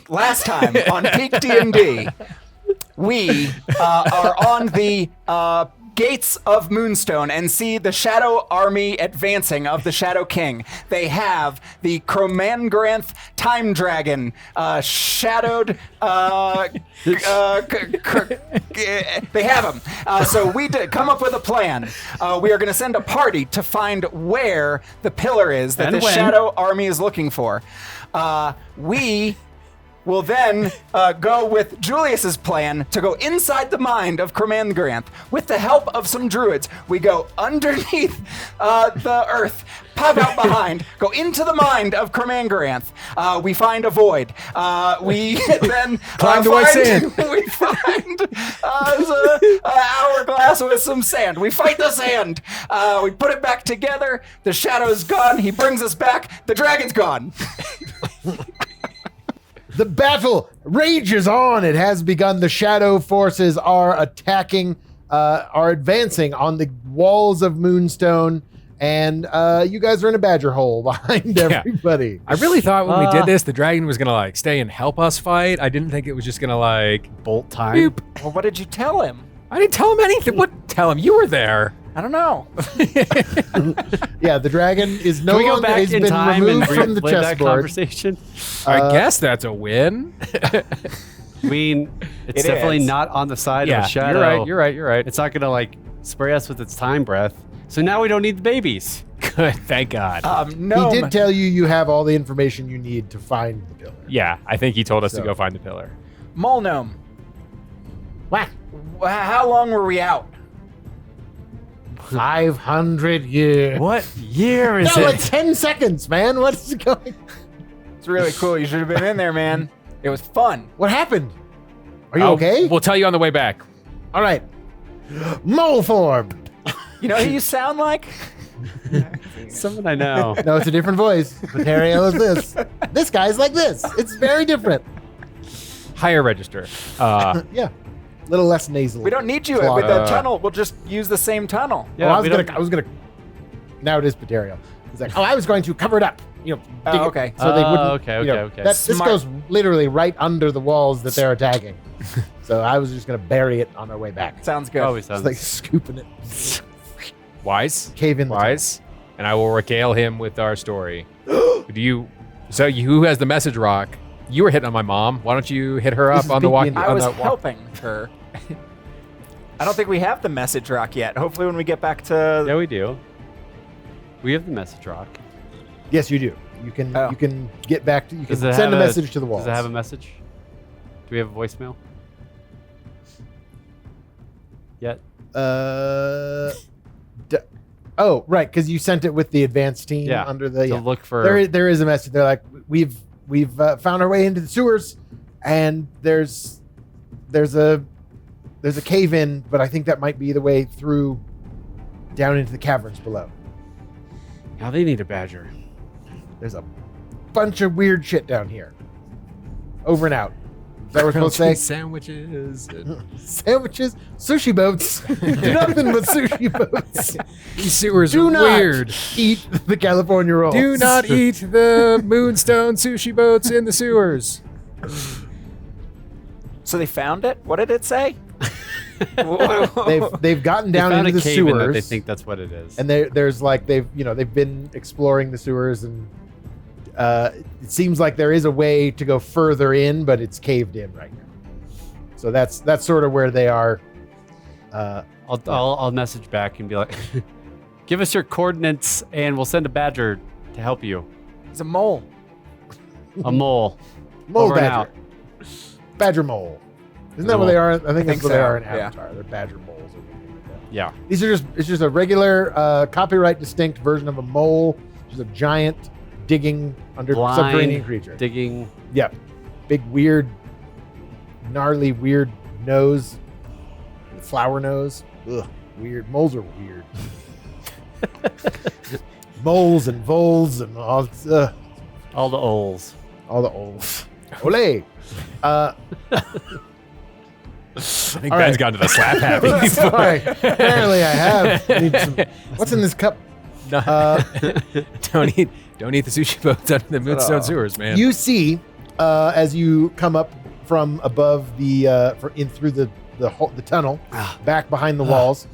last time on PeakD&D, we are on the gates of Moonstone and see the Shadow Army advancing of the Shadow King. They have the Cromangranth Time Dragon, shadowed. They have him. So we come up with a plan. We are going to send a party to find where the pillar is that the Shadow Army is looking for. We will then go with Julius's plan to go inside the mind of Cromangranth. With the help of some druids, we go underneath the earth, pop out behind, go into the mind of Cromangranth. We find a void. We then find sand. We find an hourglass with some sand. We fight the sand. We put it back together. The shadow's gone. He brings us back. The dragon's gone. The battle rages on. It has begun. The shadow forces are attacking, are advancing on the walls of Moonstone, and you guys are in a badger hole behind everybody. I really thought when we did this, the dragon was gonna like stay and help us fight. I didn't think it was just gonna like bolt time. Boop. Well, what did you tell him? I didn't tell him anything. What? Tell him you were there. I don't know. Yeah, the dragon is no longer has been removed from the chessboard. Conversation. I guess that's a win. I mean, it's definitely not on the side of the shadow. You're right. It's not gonna like spray us with its time breath. So now we don't need the babies. Good, thank God. No. He did tell you have all the information you need to find the pillar. Yeah, I think he told us to go find the pillar. Mole Gnome. What? How long were we out? 500 years. What year is No, it? like 10 seconds, man. What's going? It's really cool. You should have been in there, man. It was fun. What happened? Are you okay? We'll tell you on the way back. All right. Mole form. You know who you sound like? Someone I know. No, it's a different voice. Material is this. This guy's like this. It's very different. Higher register. Yeah. A little less nasal. We don't need you with the tunnel. We'll just use the same tunnel. Yeah, I was gonna. Now it is material. He's like, I was going to cover it up. You know. Dig okay. It so they wouldn't. Okay. This goes literally right under the walls that they're attacking. So I was just gonna bury it on our way back. Sounds good. Always sounds. It's like scooping it. Wise. Cave in. Wise. And I will regale him with our story. Who has the message rock? You were hitting on my mom. Why don't you hit her up on the walkie? I was helping her. I don't think we have the message rock yet. Hopefully when we get back to... Yeah, we do. We have the message rock. Yes, you do. You can get back to... You can Does it send have a message to the walls. Does it have a message? Do we have a voicemail? Yet? Oh, right, because you sent it with the advanced team under the... To look for... There is a message. They're like, we've found our way into the sewers, and there's a cave in, but I think that might be the way through down into the caverns below. Now they need a badger. There's a bunch of weird shit down here. Over and out. Is that what we're supposed to say? Sandwiches. Sandwiches, sushi boats. Nothing but sushi boats. These sewers Do are not weird. eat the California rolls. Do not eat the Moonstone sushi boats in the sewers. So they found it? What did it say? They've gotten down found into a the cave in that sewers. they think that's what it is. And there's like they've been exploring the sewers, and it seems like there is a way to go further in, but it's caved in right now. So that's sort of where they are. I'll message back and be like, give us your coordinates and we'll send a badger to help you. It's a mole. A mole. Mole Over and badger. out. Badger mole. Isn't that what they are? I think that's what they so, are in yeah. Avatar. They're badger moles. Yeah. These are it's just a regular copyright distinct version of a mole. Just a giant digging under subterranean creature. Digging. Yep. Big weird, gnarly weird nose. Flower nose. Ugh. Weird. Moles are weird. Moles and voles and all. All the oles. All the oles. Ole. I think Ben's gone to the slap happy before. Sorry. Apparently I have. What's in this cup? Don't eat the sushi boats under the Moonstone sewers, man. You see as you come up from above the through the tunnel, back behind the walls,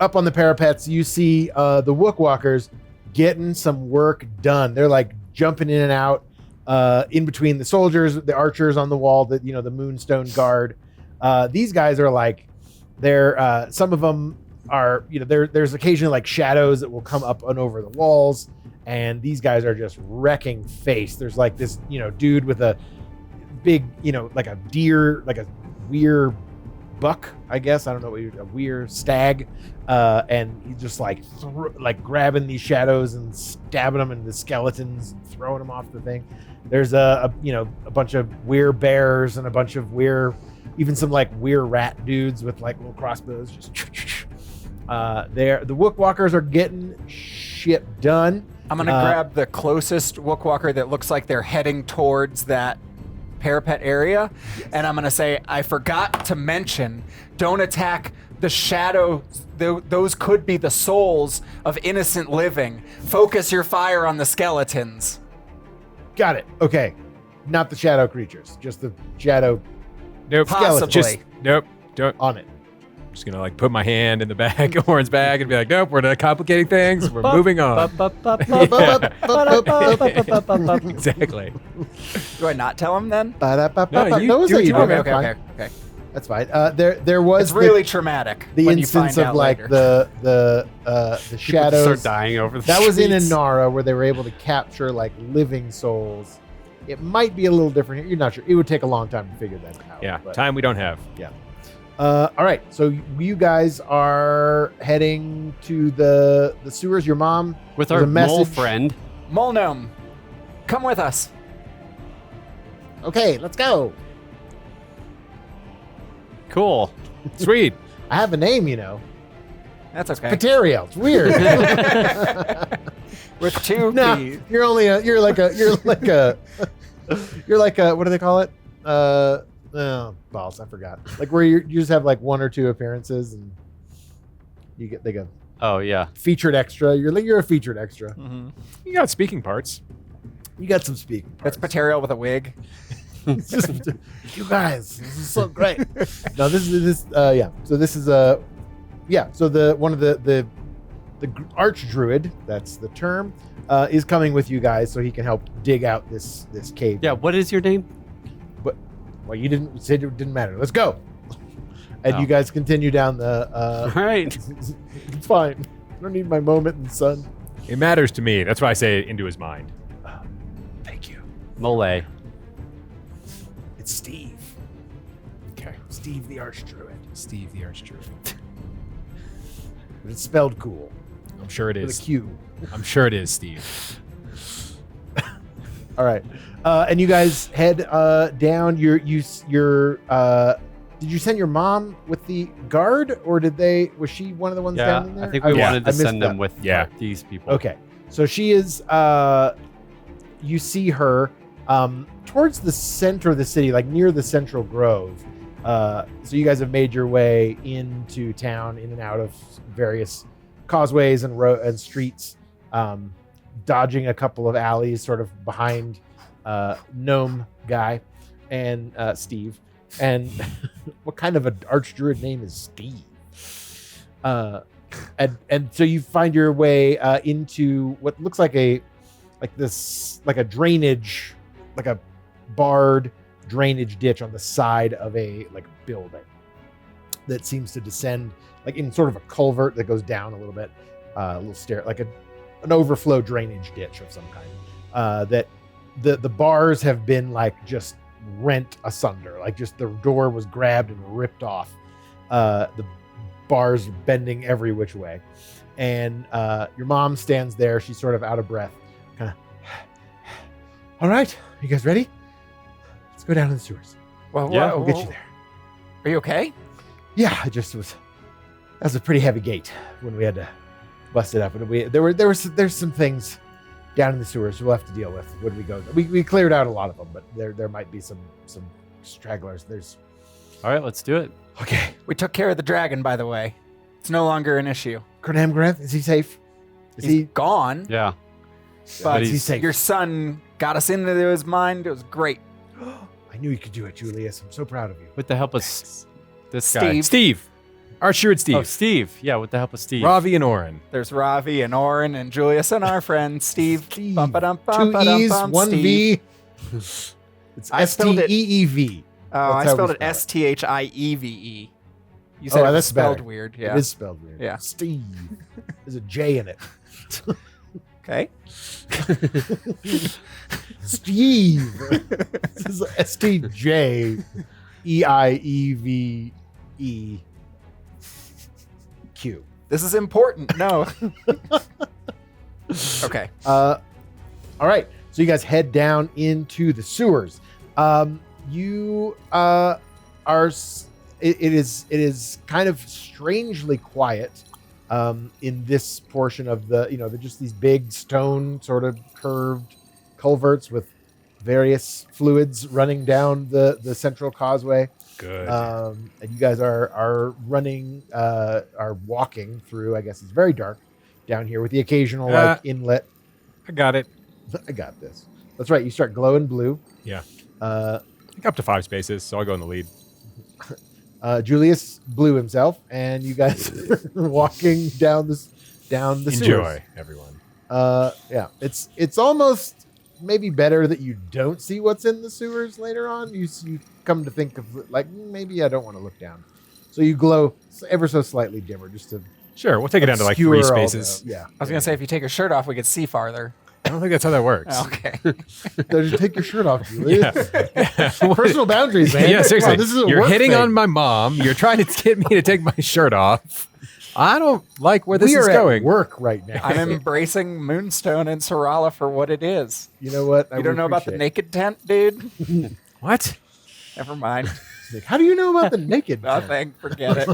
up on the parapets, you see the Wookwalkers getting some work done. They're like jumping in and out in between the soldiers, the archers on the wall, the Moonstone guard. These guys are like, they're some of them are, there's occasionally like shadows that will come up and over the walls, and these guys are just wrecking face. There's like this, dude with a big, like a deer, like a weir buck, I guess. I don't know, a weir stag, and he's just like grabbing these shadows and stabbing them into the skeletons and throwing them off the thing. There's a bunch of weir bears and a bunch of even some like weir rat dudes with like little crossbows. Just the Wookwalkers are getting shit done. I'm gonna grab the closest Wookwalker that looks like they're heading towards that parapet area, and I'm gonna say, I forgot to mention, don't attack the shadow. Those could be the souls of innocent living. Focus your fire on the skeletons. Got it. Okay, not the shadow creatures, just the shadow. Nope. Possibly. Just nope. Don't. On it. I'm just gonna like put my hand in the bag, Orrin's bag, and be like, nope, we're not complicating things. We're moving on. Exactly. Do I not tell him then? No, you No, do what you do, man. Okay. That's fine. There was It's really traumatic. the when instance you of find out like later. the shadows start dying over the that was in streets. Inara, where they were able to capture like living souls. It might be a little different here. You're not sure. It would take a long time to figure that out. Yeah, but- time we don't have. All right. So you guys are heading to the sewers. Your mom with there's our a mole message. friend. Mole Gnome, come with us. Okay, let's go. Cool. Sweet. I have a name, That's okay. Pateriel. It's weird. With two No, P's. you're like a what do they call it? Balls, I forgot. Like where you just have like one or two appearances and they go Oh yeah. featured extra. You're a featured extra. Mm-hmm. You got speaking parts. You got some speaking That's parts. Paterial with a wig. It's just, you guys, this is so great. No, this is yeah. So this is yeah. So the one of the arch druid, that's the term, is coming with you guys so he can help dig out this cave. Yeah. What is your name? Well, you said it didn't matter. Let's go. And Oh. you guys continue down the. All right. It's fine. I don't need my moment in the sun. It matters to me. That's why I say it into his mind. Thank you. Mole. It's Steve. Okay. Steve the arch druid. Steve the Archdruid. But it's spelled cool I'm sure it with a is. Q. I'm sure it is, Steve. All right, and you guys head down. Did you send your mom with the guard, or was she one of the ones Yeah. down in there? I think we Okay, wanted I to missed send them that. with these people. Okay, so she is. You see her towards the center of the city, like near the Central Grove. So you guys have made your way into town, in and out of various causeways and streets, dodging a couple of alleys, sort of behind Gnome Guy and Steve. And what kind of an archdruid name is Steve? And so you find your way into what looks like a drainage, like a barred drainage ditch on the side of a building that seems to descend like in sort of a culvert that goes down a little bit, a little stair, like an overflow drainage ditch of some kind. That the bars have been like just rent asunder, like just the door was grabbed and ripped off. The bars bending every which way, and your mom stands there. She's sort of out of breath, kind of. All right, you guys ready? Let's go down to the sewers. Well, Yeah, We'll get you there. Are you okay? Yeah, it just was. That was a pretty heavy gate when we had to bust it up, and there's some things down in the sewers we'll have to deal with when we go. We cleared out a lot of them, but there might be some stragglers. There's All right. Let's do it. okay. We took care of the dragon, by the way. It's no longer an issue. Grenham, is he safe? Is He's he? gone, Yeah. but Is he safe? your son got us into his mind. It was great. I knew you could do it, Julius. I'm so proud of you. With the help of this guy. Steve. Our steward Steve. Oh, Steve. Yeah, with the help of Steve. Ravi and Orrin. There's Ravi and Orrin and Julius and our friend Steve. Steve. Bum-ba-dum-bum, 2 E's, ba-dum-bum, 1 Steve. V. It's I spelled it- STEEV. Oh, I That's how spelled we it spell it. STHIEVE. You said it was that's spelled better. weird. Yeah. It is spelled weird. Yeah. Steve. There's a J in it. Okay. Steve. This is STJEIEVEQ. This is important. No. Okay. All right. So you guys head down into the sewers. You are. It is kind of strangely quiet in this portion of the. They're just these big stone sort of curved culverts with various fluids running down the central causeway. Good. And you guys are running, are walking through. I guess it's very dark down here with the occasional inlet. I got it. I got this. That's right. You start glowing blue. Yeah. Up to 5 spaces, so I'll go in the lead. Julius blew himself, and you guys are walking down the sewers. Enjoy, everyone. Yeah, it's almost maybe better that you don't see what's in the sewers later on. You come to think of like maybe I don't want to look down, so you glow ever so slightly dimmer just to Sure, we'll take it down to like obscure 3 all the- spaces. yeah, I was going to say, if you take your shirt off, we could see farther. I don't think that's how that works. Okay. Just take your shirt off, Julius. Yeah. Personal boundaries, man. Yeah, seriously. Come on, this is a You're work hitting thing. on my mom. You're trying to get me to take my shirt off. I don't like where this We is are going. at work right now. I'm embracing Moonstone and Sorala for what it is. You know what? You don't know about the naked tent, dude? What? Never mind. How do you know about the naked? tent? Nothing. Forget it.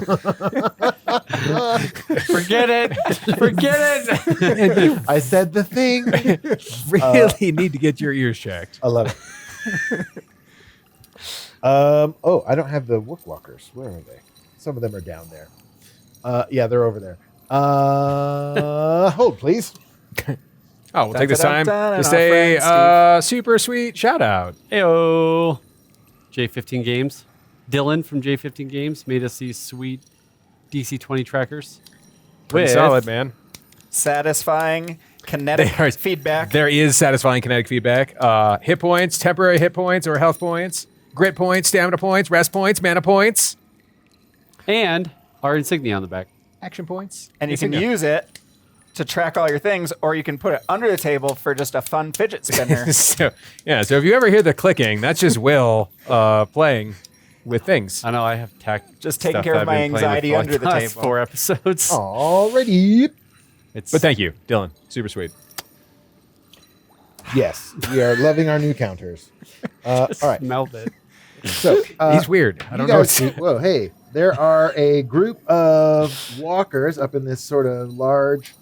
Forget it. Forget it. I said the thing. Really need to get your ears checked. I love it. Oh, I don't have the work walkers. Where are they? Some of them are down there. Yeah, they're over there. Hold, please. Oh, we'll take this time Dun-dun-dun-dun, to and say our friend super sweet shout out. Heyo. J15 Games. Dylan from J15 Games made us these sweet DC20 trackers. Pretty With- solid, man. Satisfying kinetic They are- feedback. There is satisfying kinetic feedback. Hit points, temporary hit points or health points, grit points, stamina points, rest points, mana points, And our insignia on the back. action points. And you can Insignia. use it to track all your things, or you can put it under the table for just a fun fidget spinner. So if you ever hear the clicking, that's just Will playing with things. I know I have Just taking care of my anxiety under the table. 4 episodes. Already. It's But thank you, Dylan. Super sweet. Yes, we are loving our new counters. All right. Smelled it. So He's weird. I you don't know. guys see- whoa, hey, there are a group of walkers up in this sort of large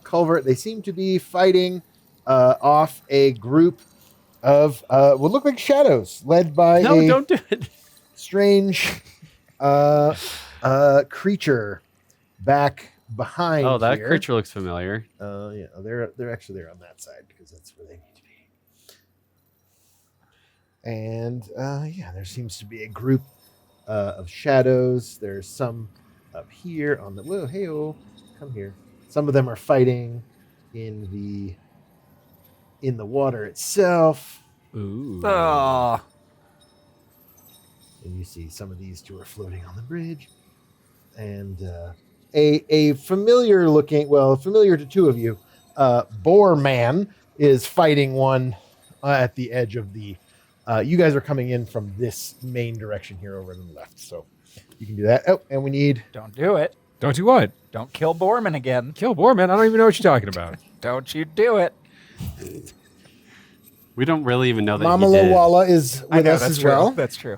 culvert. They seem to be fighting off a group of what look like shadows, led by No, a don't do it. strange creature back behind. Oh, that here. creature looks familiar. Yeah, they're actually there on that side because that's where they need to be. And yeah, there seems to be a group of shadows. There's some up here on the whoa, hey, come here. Some of them are fighting in the water itself. Ooh. Oh, And you see some of these two are floating on the bridge. And a familiar looking, well, familiar to two of you, Boar Man is fighting one at the edge of the. You guys are coming in from this main direction here over on the left, so you can do that. Oh, and we need. don't do it. Don't do what? Don't kill Borman again. Kill Borman? I don't even know what you're talking about. Don't you do it. We don't really even know that Mama he did. Lawala is I with know, us that's as true. well. That's true.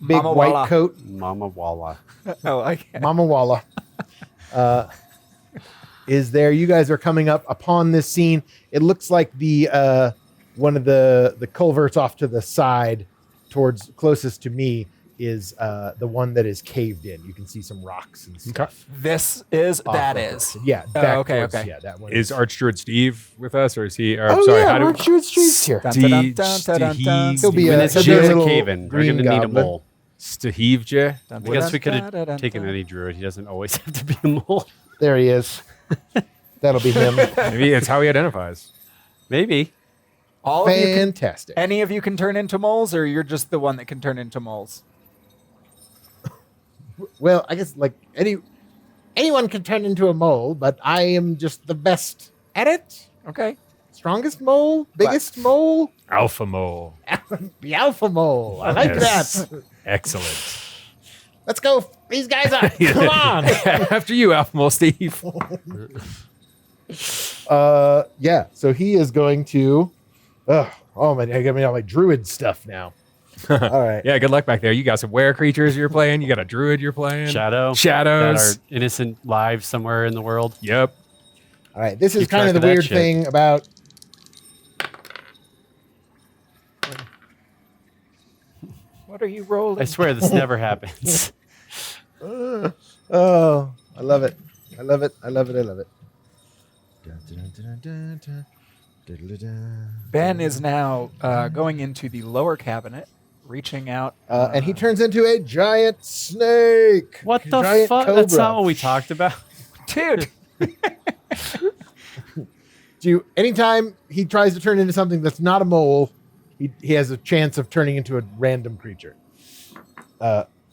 Big Mama white Walla. coat, Mama Walla. Oh, I can't. Mama Walla, is there. You guys are coming up upon this scene. It looks like the one of the culverts off to the side, towards closest to me, is the one that is caved in. You can see some rocks and stuff. This is off that of is. it. Yeah. Oh, back okay, towards- okay. Yeah, that one Is Archdruid Steve with us, or is he? Or, Oh sorry, yeah, how do Archduke Steve's here. Dun, dun, dun, dun, dun, dun, dun. He'll be When a it's he'll be a just a little cave-in, we're green gonna need a goblin. mole. Stahivje? I guess we could have taken any druid. He doesn't always have to be a mole. There he is. That'll be him. Maybe it's how he identifies. Maybe. All of you can, Fantastic. any of you can turn into moles, or you're just the one that can turn into moles? Well, I guess like anyone can turn into a mole, but I am just the best at it. Okay. Strongest mole, biggest mole, Alpha mole. the alpha mole. I like Yes. that. Excellent. Let's go. These guys up. Come on. After you, Alpha mole Steve. Yeah. So he is going to. Oh man, I got me all my druid stuff now. All right. Yeah, good luck back there. You got some were creatures you're playing. You got a druid you're playing. Shadows. Shadows. That are innocent lives somewhere in the world. Yep. All right. This is Keep kind track of of the that weird shit. thing about. What are you rolling? I swear this never happens. Oh, I love it. I love it. I love it. I love it. Ben is now going into the lower cabinet, reaching out. And he turns into a giant snake. What the Giant fuck? cobra. That's not what we talked about. Dude. Anytime he tries to turn into something that's not a mole, he has a chance of turning into a random creature.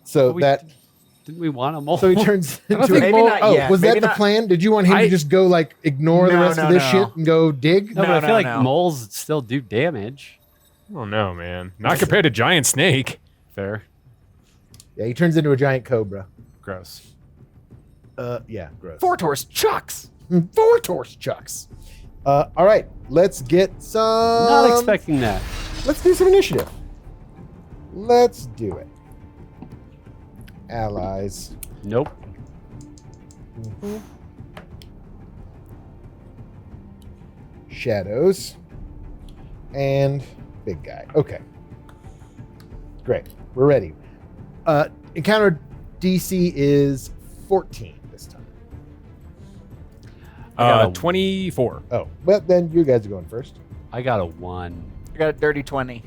So Didn't we want a mole? he turns into a Maybe mole. not yet. Was Maybe that the not- plan? Did you want him to just go like ignore the No, rest no, of this no. shit and go dig? No, but No, I feel no, like no. moles still do damage. Oh no, man. Not compared to giant snake. Fair. Yeah, he turns into a giant cobra. Gross. Yeah, gross. Four Torse Chucks. Four torch chucks. All right, let's get some. Not expecting that. Let's do some initiative. Let's do it. Allies. Nope. Shadows. And big guy. Okay. Great. We're ready. Encounter DC is 14 this time. got a- 24. Oh, well, then you guys are going first. I got a 1. I got a dirty 20.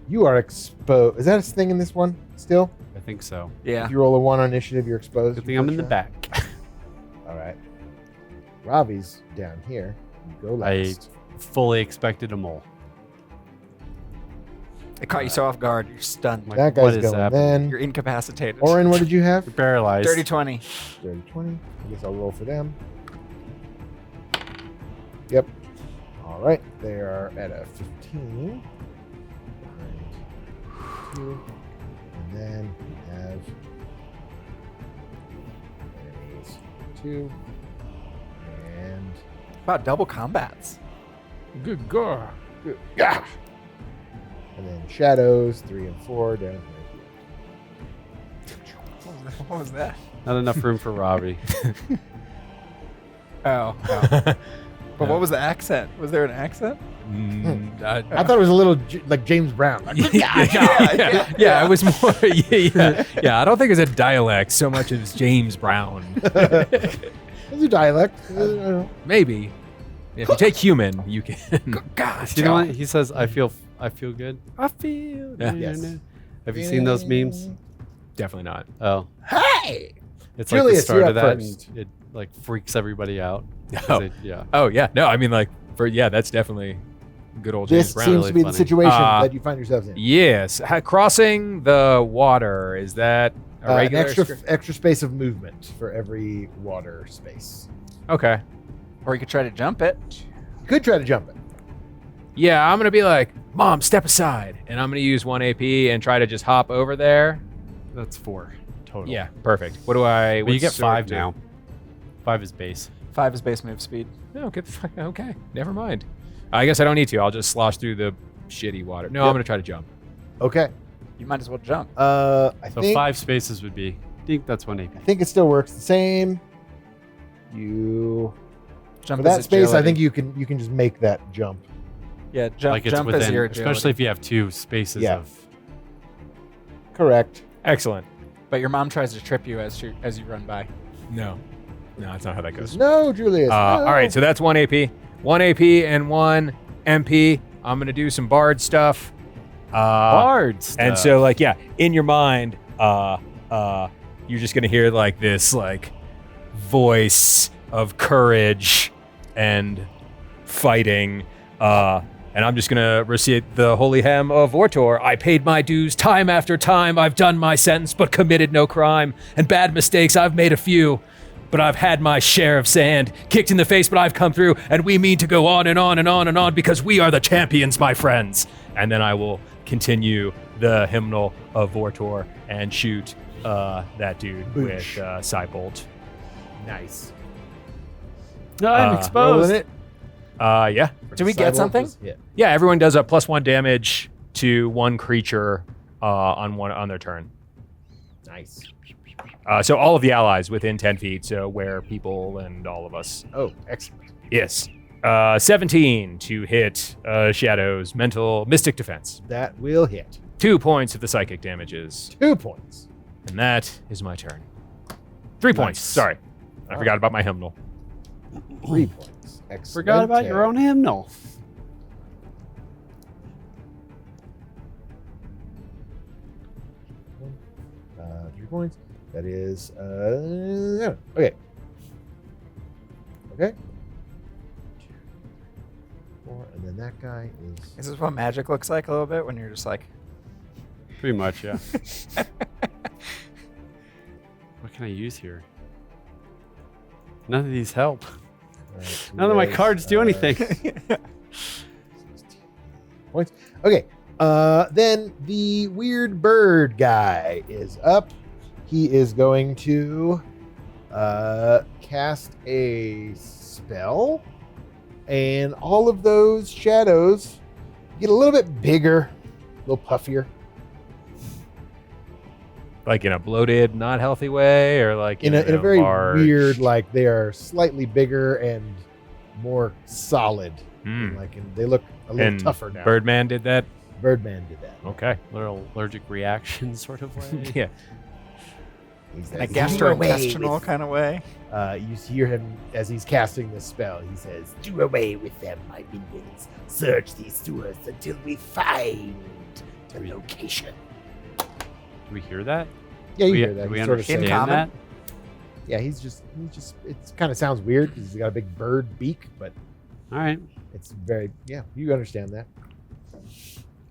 You are exposed. Is that a thing in this one still? I think so. Yeah. If you roll a 1 on initiative, you're exposed. Good thing I'm in the back. All right. Ravi's down here. You go I last. fully expected a mole. It caught you so off guard. You're stunned. Like, That what guy's is going happening? then. You're incapacitated. Orrin, what did you have? You're paralyzed. Dirty 20. Dirty 20. I guess I'll roll for them. Yep. All right. They are at a 15. And 2. And then we have enemies 2. And About double combats. Good God. yeah. And then shadows 3 and 4 down here. What was that? Not enough room for Ravi. Oh. But what was the accent? Was there an accent? I thought it was a little like James Brown. Like, yeah, it was more. Yeah. I don't think it's a dialect so much as James Brown. it's a dialect. I don't know. Maybe. If you take human, you can. Gosh. You know what? He says, I feel good. I feel. Yeah. Yes. Have you seen those memes? Definitely not. Oh. Hey! It's Julius, like the you're start of up that first. and it like freaks everybody out. 'Cause Oh. yeah. Oh yeah. No, I mean like that's definitely good old This James Brown. seems really to be funny. the situation Uh, that you find yourselves in. Yes, crossing the water, is that a An regular? extra space of movement for every water space. Okay. Or you could try to jump it. You could try to jump it. Yeah, I'm gonna be like, Mom, step aside, and I'm gonna use 1 AP and try to just hop over there. That's 4 total. Yeah, perfect. What do I? But you what's get sword 5 do? now. 5 is base. 5 is base move speed. No, get the fuck. Okay, never mind. I guess I don't need to. I'll just slosh through the shitty water. No, Yep. I'm gonna try to jump. Okay. You might as well jump. I So think 5 spaces would be. I think that's 1 AP. I think it still works the same. You Jump for is that space, I agility. think you can just make that jump. Yeah, jump. Like it's Jump is within, your agility. especially if you have 2 spaces Yeah. of. Correct. Excellent. But your mom tries to trip you as you run by. No, that's not how that goes. No, Julius. No. All right, so that's 1 AP. 1 AP and 1 MP. I'm going to do some bard stuff. Bard stuff. And so, like, yeah, in your mind, you're just going to hear, like, this, like, voice of courage and fighting. And I'm just going to recite the holy hymn of Vortor. I paid my dues time after time. I've done my sentence, but committed no crime. And bad mistakes, I've made a few. But I've had my share of sand. Kicked in the face, but I've come through. And we mean to go on and on and on and on because we are the champions, my friends. And then I will continue the hymnal of Vortor and shoot that dude with Cybolt. Nice. No, I'm exposed. Rolling it. Yeah. Do we get something? Yeah, everyone does a +1 damage to one creature on their turn. Nice. So all of the allies within 10 feet, so where people and all of us. Oh, excellent. Yes. 17 to hit Shadow's mystic defense. That will hit. 2 points of the psychic damages. 2 points. And that is my turn. 3 points. Sorry. I forgot about my hymnal. 3 points. Excellent. Forgot about your own hymnal. Uh, 3 points. That is okay. Okay. 2, 4, and then that guy is. Is this what magic looks like a little bit when you're just like? Pretty much, yeah. What can I use here? None of these help. Right, None of my cards do anything. Points. Okay. Then the weird bird guy is up. He is going to cast a spell, and all of those shadows get a little bit bigger, a little puffier. Like in a bloated, not healthy way, or like In a very large... weird, like they are slightly bigger and more solid. Hmm. Like, and they look a little And tougher now. Birdman did that? Birdman did that. Okay. Little allergic reaction sort of way. Yeah. He In says, a "Do away gastrointestinal with-" kind of way. You hear him as he's casting this spell. He says, "Do away with them, my minions. Search these sewers until we find the location." Do we hear that? Yeah, you we, hear that. Do we He's sort of understand saying- common? that? Yeah, he's just. It kind of sounds weird because he's got a big bird beak, but All right. it's very. Yeah, you understand that.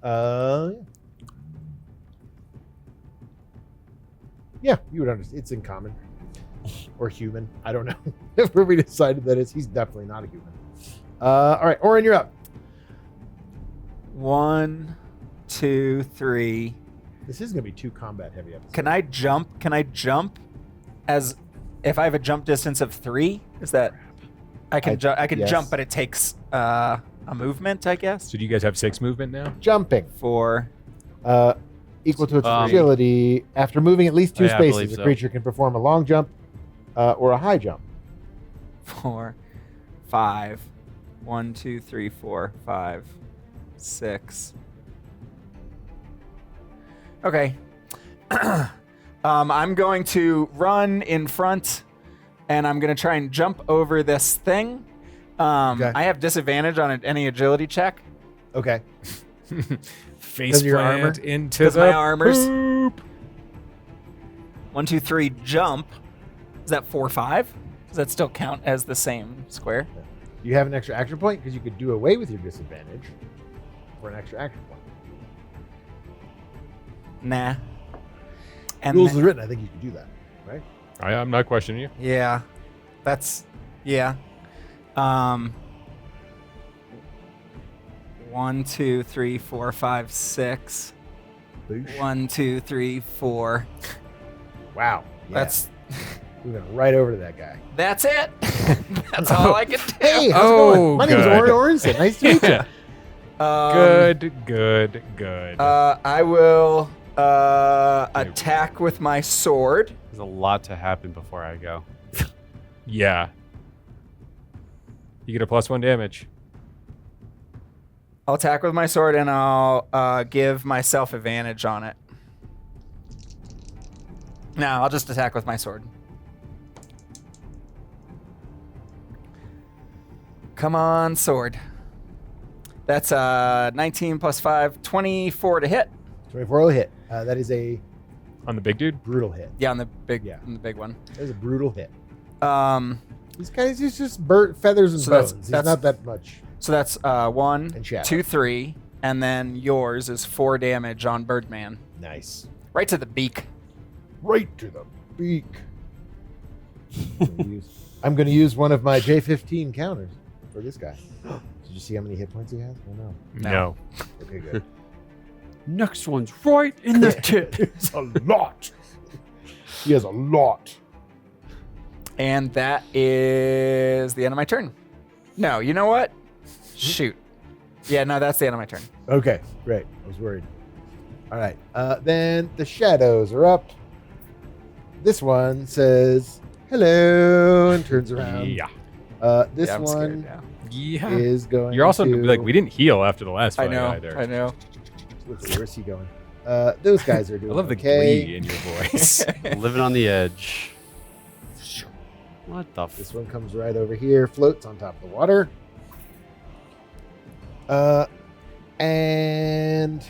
Yeah. Yeah, you would understand. It's in common or human. I don't know. Where we decided that is, he's definitely not a human. All right, Orrin, you're up. 1, 2, 3. This is going to be 2 combat heavy episodes. Can I jump? Can I jump as if I have a jump distance of 3? Is that I can yes. jump, but it takes a movement, I guess. So do you guys have 6 movement now? Jumping. 4. Equal to its Um, agility. After moving at least 2 yeah, I believe spaces, a so. creature can perform a long jump or a high jump. 4, 5. 1, 2, 3, 4, 5, 6. Okay. I'm going to run in front, and I'm going to try and jump over this thing. Okay. I have disadvantage on any agility check Okay. Face of your plant armor? into because the my armor's poop. 1, 2, 3, jump. Is that 4, 5? Does that still count as the same square? You have an extra action point because you could do away with your disadvantage for an extra action point. Nah. And Rules is written. I think you can do that, right? I'm not questioning you. yeah, that's yeah. 1, 2, 3, 4, 5, 6. Boosh. 1, 2, 3, 4. Wow. Yeah. That's We went right over to that guy. that's it. That's all I can do. Hey, how's it Oh, going? My name is good. Orrin Orenson. Nice to meet you. Good. I will attack with my sword. There's a lot to happen before I go. Yeah. You get a +1 damage. I'll attack with my sword, and I'll give myself advantage on it. No, I'll just attack with my sword. Come on, sword. That's 19 plus 5, 24 to hit. 24 will hit. That is a On the big dude? brutal hit. Yeah, on the big one. That is a brutal hit. Um, He's just burnt feathers and So bones. that's- He's not that much. so that's 1, And shadow. 2, 3, and then yours is 4 damage on Birdman. Nice. Right to the beak. Right to the beak. I'm going to use one of my J15 counters for this guy. Did you see how many hit points he has? Oh, no. No. Okay, good. Next one's right in the tip. It's a lot. He has a lot. And that is the end of my turn. No, you know what? Shoot. Yeah, no, that's the end of my turn. Okay, great. I was worried. All right. Then the shadows are up. This one says hello and turns around. Yeah. This Yeah, I'm one scared now. Yeah. is going. You're also to, like, we didn't heal after the last I fight know. either. I know. Let's see, where's he going? Those guys are doing. I love the okay. glee in your voice. Living on the edge. What the f? This one comes right over here, floats on top of the water. And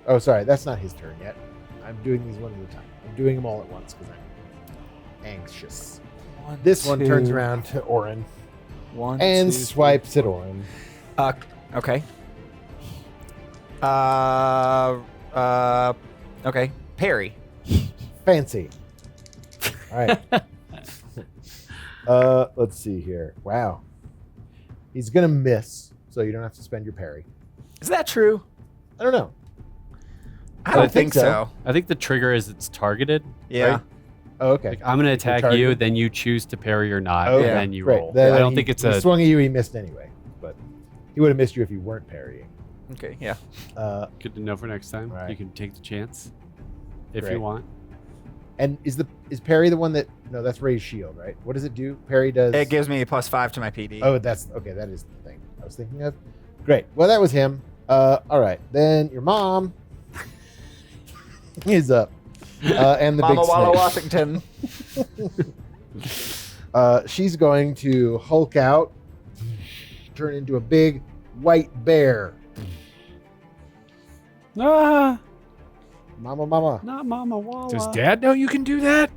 oh, sorry, that's not his turn yet. I'm doing these one at a time. I'm doing them all at once because I'm anxious. This one turns around to Orrin and swipes at Orrin. Okay. Okay. Parry. Fancy. All right. Let's see here. Wow. He's gonna miss, so you don't have to spend your parry. Is that true? I don't know. I don't think so. I think the trigger is it's targeted. Yeah. Right? Oh, okay. Like, I'm going to attack you, target. then you choose to parry or not, Okay, and then you great. roll. Then I don't he- think it's he a. swung at you. He missed anyway, but he would have missed you if you weren't parrying. Okay. Yeah. Good to know for next time. Right. You can take the chance if Great. you want. And is parry the one that? No, that's raise shield, right? What does it do? Parry does. It gives me a +5 to my PD. Oh, that's okay. That is the thing I was thinking of. Great. Well, that was him. All right. Then your mom is up, and the Mama big Walla snake. Washington. She's going to Hulk out, turn into a big white bear. Ah, Mama. not Mama Walla. Does Dad know you can do that?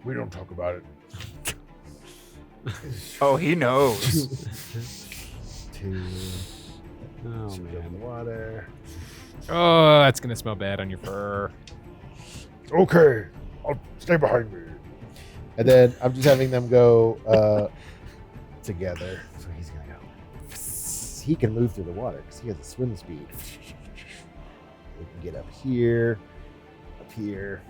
We don't talk about it. Oh, he knows. Two. Oh, Some man. water. Oh, that's gonna smell bad on your fur. Okay, I'll stay behind me. And then I'm just having them go together. So he's gonna go. He can move through the water because he has a swim speed. We can get up here, up here.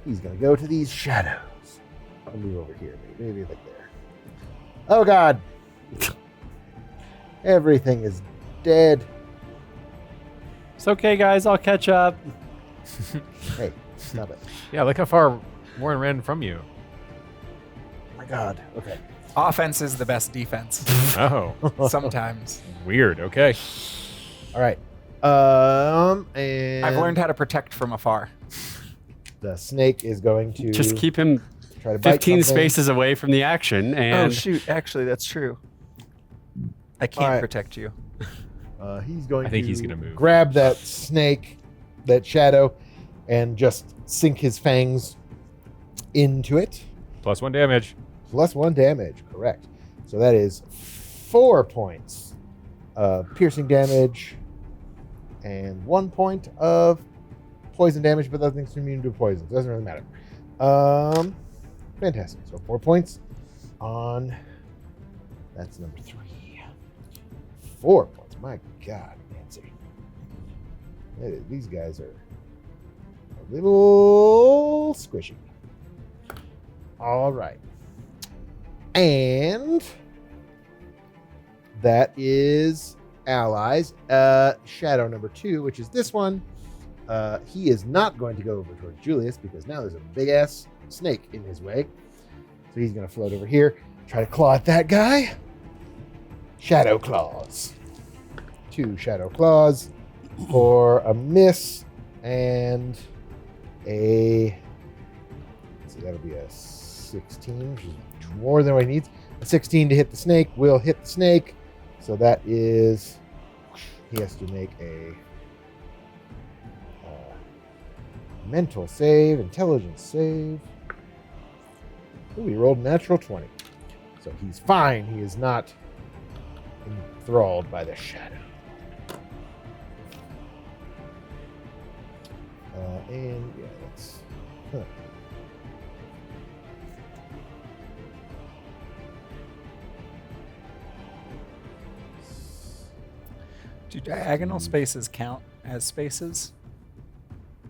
He's gonna go to these shadows. I'll move over here, maybe like there. Oh God! Everything is dead. It's okay, guys. I'll catch up. Hey, stop it! Yeah, look how far Warren ran from you. Oh my God. Okay. Offense is the best defense. Oh, Sometimes. weird. Okay. All right. And I've learned how to protect from afar. the snake is going to Just keep him try to bite 15 something. spaces away from the action, and Oh shoot! Actually, that's true. I can't Alright. protect you. He's going I think to he's gonna move. grab that snake, that shadow, and just sink his fangs into it. +1 damage. +1 damage, correct. So that is 4 points of piercing damage and 1 point of poison damage, but that thing's immune to poison. So it doesn't really matter. Fantastic. So 4 points on. That's number 3. 4 points. My God, Nancy. These guys are a little squishy. All right. And that is allies. Shadow number 2, which is this one. He is not going to go over towards Julius because now there's a big ass snake in his way. So he's going to float over here, try to claw at that guy. Shadow claws. 2 shadow claws for a miss and a. So that'll be a 16, which is more than what he needs. A 16 to hit the snake will hit the snake. So that is. He has to make a mental save, intelligence save. Ooh, he rolled a natural 20. So he's fine. He is not enthralled by the shadow. And yeah, that's. Do diagonal spaces count as spaces?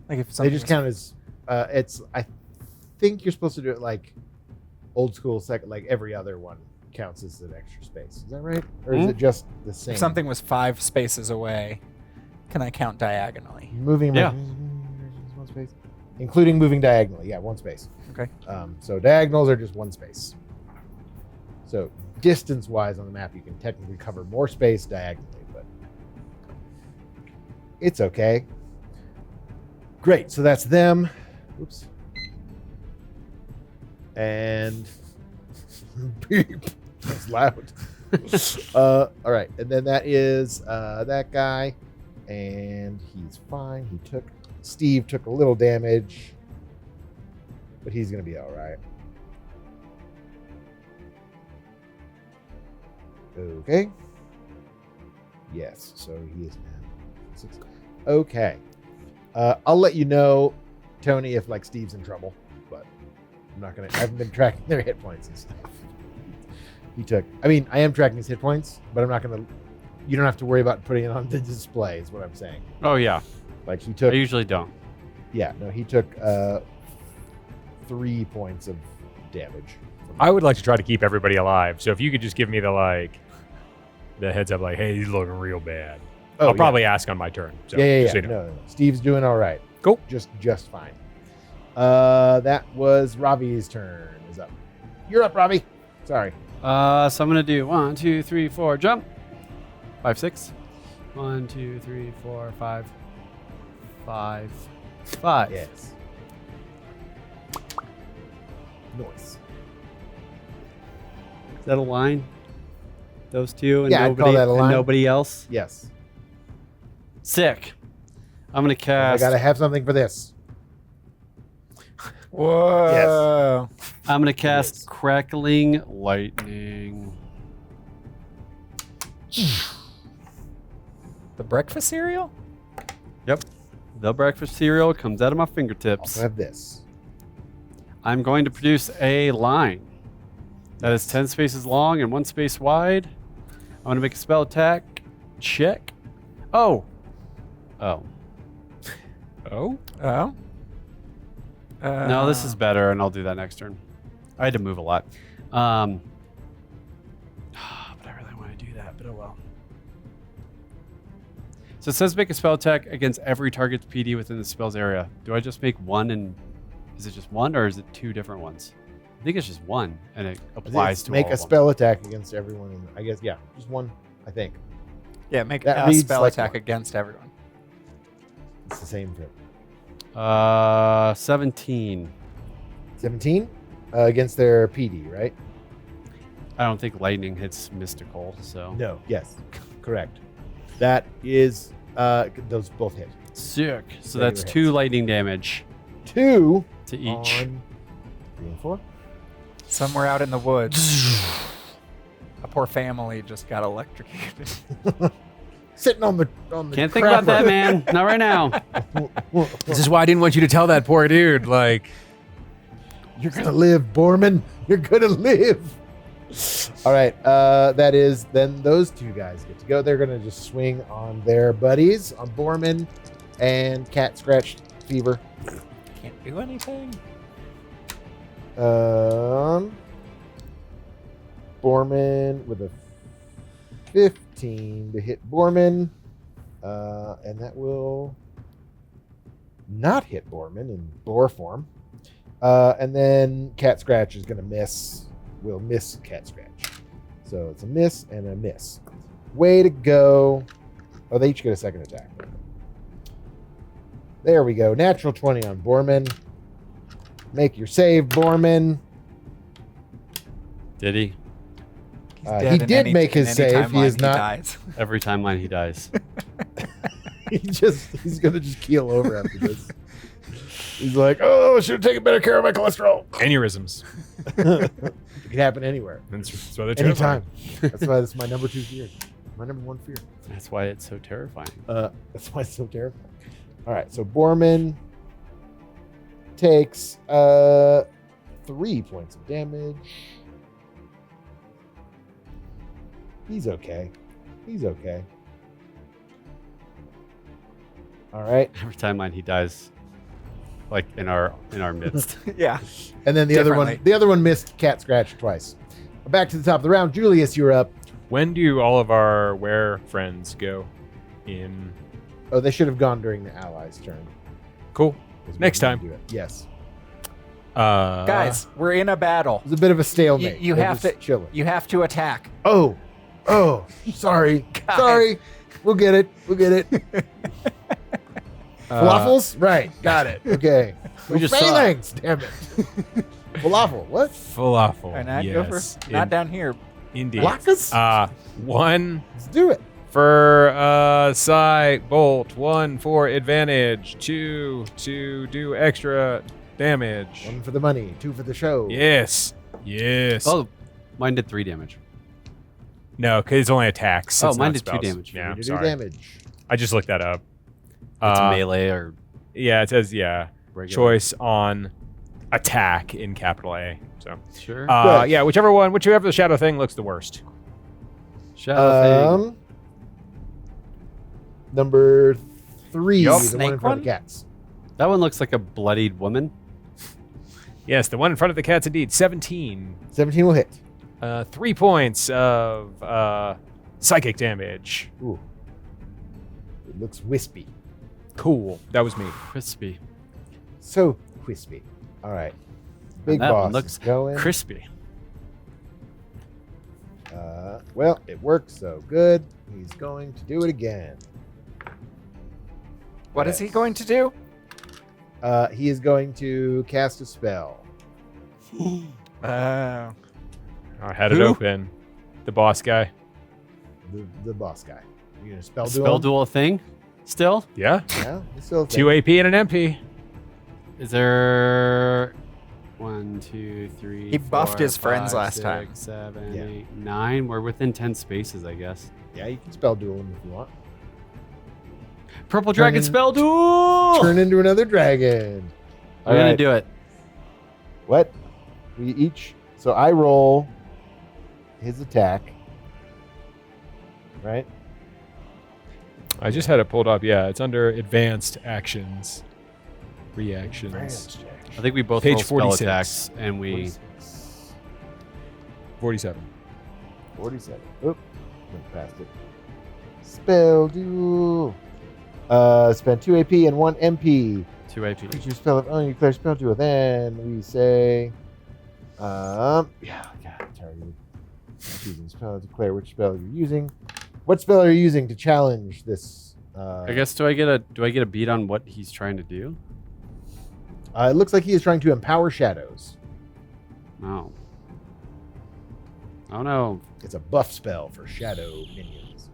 Like if They just count as. It's. I think you're supposed to do it like old school second, like every other one counts as an extra space. Is that right? Or is it just the same? If something was 5 spaces away, can I count diagonally? Moving. Yeah. One space, including moving diagonally. Yeah, one space. Okay. So diagonals are just one space. So distance-wise on the map, you can technically cover more space diagonally, but it's okay. Great. So that's them. Oops. And beep. That's loud. All right, and then that is that guy, and he's fine. Steve took a little damage, but he's gonna be all right. Okay. Yes, so he is now 6. Okay. I'll let you know, Tony, if like Steve's in trouble, but I'm not gonna. I haven't been tracking their hit points and stuff. I am tracking his hit points, but I'm not gonna. You don't have to worry about putting it on the display. Is what I'm saying. Oh yeah. Like he I took. usually don't. Yeah, no, he took 3 points of damage. I would like to try to keep everybody alive. So if you could just give me the heads up, like, hey, he's looking real bad. Oh, I'll probably ask on my turn. So yeah. just so you know. No. Steve's doing all right. Cool. Just fine. That was Ravi's turn. Is up. You're up, Ravi. Sorry. So I'm gonna do 1, 2, 3, 4, jump. 5, 6. 1, 2, 3, 4, 5. 5. 5. Yes. Nice. Is that a line? Those two and Yeah, I'd call that a line. nobody else? Yes. Sick. I'm gonna I cast. gotta have something for this. Whoa. I'm gonna cast Yes. crackling lightning. The breakfast cereal? Yep. The breakfast cereal comes out of my Also fingertips. have this. I'm going to produce a line that is 10 spaces long and 1 space wide. I'm going to make a spell attack. Check. Oh. Oh? Oh. No, this is better, and I'll do that next turn. I had to move a lot. But I really want to do that, but oh well. So it says make a spell attack against every target's PD within the spell's area. Do I just make one, and is it just one, or is it 2 different ones? I think it's just one, and it applies to make all a of them. spell attack against everyone. I guess just one. I think Yeah, make That a reads spell like attack one. against everyone. it's the same thing. 17. 17 against their PD, right? I don't think lightning hits mystical, so. No. Yes. Correct. That is those both hit. Sick. So Regular that's hits. 2 lightning damage 2 to each. on 3 and 4. Somewhere out in the woods, a poor family just got electrocuted. Sitting on the Can't think about that, man. Not right now. This is why I didn't want you to tell that poor dude. Like, You're gonna live, Borman. You're gonna live. All right. That is then those 2 guys get to go. They're gonna just swing on their buddies, on Borman and Cat Scratch Fever. Can't do anything. Borman with a 15 to hit Borman, and that will not hit Borman in boar form. And then Cat Scratch is going to miss. Will miss Cat Scratch. So it's a miss and a miss. Way to go. Oh, they each get a second attack. There we go. Natural 20 on Borman. Make your save, Borman. Did he? He did make his save. He is not. Dies. Every timeline he dies. He's gonna just keel over after this. He's like, oh, I should have taken better care of my cholesterol. Aneurysms. It can happen anywhere. That's why they're Anytime. terrifying. That's why this is my number 2 fear. My number 1 fear. That's why it's so terrifying. That's why it's so terrifying. All right, so Borman takes 3 points of damage. He's okay. He's okay. All right. Every timeline he dies, like in our midst. Yeah. And then the other one missed cat scratch twice. Back to the top of the round. Julius, you're up. When do all of our were friends go in? Oh, they should have gone during the allies' turn. Cool. Is Next when we time. do it. Yes. Guys, we're in a battle. It was a bit of a stalemate. You They're have just to chilling. You have to attack. Oh, sorry. Guys. Sorry. We'll get it. Falafels? Right. Got it. Okay. We just phalanx. Damn it. Falafel. What? Falafel. All right, Yes. not down here. Indeed. Blackus? 1 Let's do it. for sight bolt, 1 for advantage, 2 to do extra damage. 1 for the money, 2 for the show. Yes. Oh, mine did 3 damage. No, because it's only attacks. Oh, it's mine not did 2 spells. damage. Yeah, You I'm do sorry. damage. I just looked that up. It's melee or Yeah, it says regular. choice on attack in capital A. So Sure. Good. yeah, whichever the shadow thing looks the worst. Shadow thing. Number 3, Yup. the one in Snake front of the one? cats. That one looks like a bloodied woman. Yes, the one in front of the cats indeed. 17. 17 will hit. 3 points of psychic damage. Ooh. It looks wispy. Cool. That was me. Crispy. So wispy. All right. Big that one boss looks is going. crispy. Well, it worked so good. He's going to do it again. What is he going to do? He is going to cast a spell. I had it Who? open. The boss guy. The boss guy. You gonna spell duel? Spell duel thing? Still? Yeah. Yeah, it's still a thing. 2 AP and an MP. Is there 1, 2, 3? He buffed 4, his friends 5, last time. 6, 7, Yeah. 8, 9. We're within 10 spaces, I guess. Yeah, you can spell duel him if you want. Purple dragon in- spell duel. Turn into another dragon. I'm gonna Alright. do it. What? We each. So I roll his attack. Right? I just had it pulled up. Yeah, it's under advanced actions. Reactions. I think we both Page roll spell 46. attacks, and we 47. 47. Oop. Went past it. Spell duel. Spend 2 AP and 1 MP. 2 AP. Creature spell of you declare spell duel. Then we say, yeah, God, targeted. Choosing spell, declare which spell you're using. What spell are you using to challenge this? I guess do I get a beat on what he's trying to do? It looks like he is trying to empower shadows. No. Oh no. It's a buff spell for shadow minions.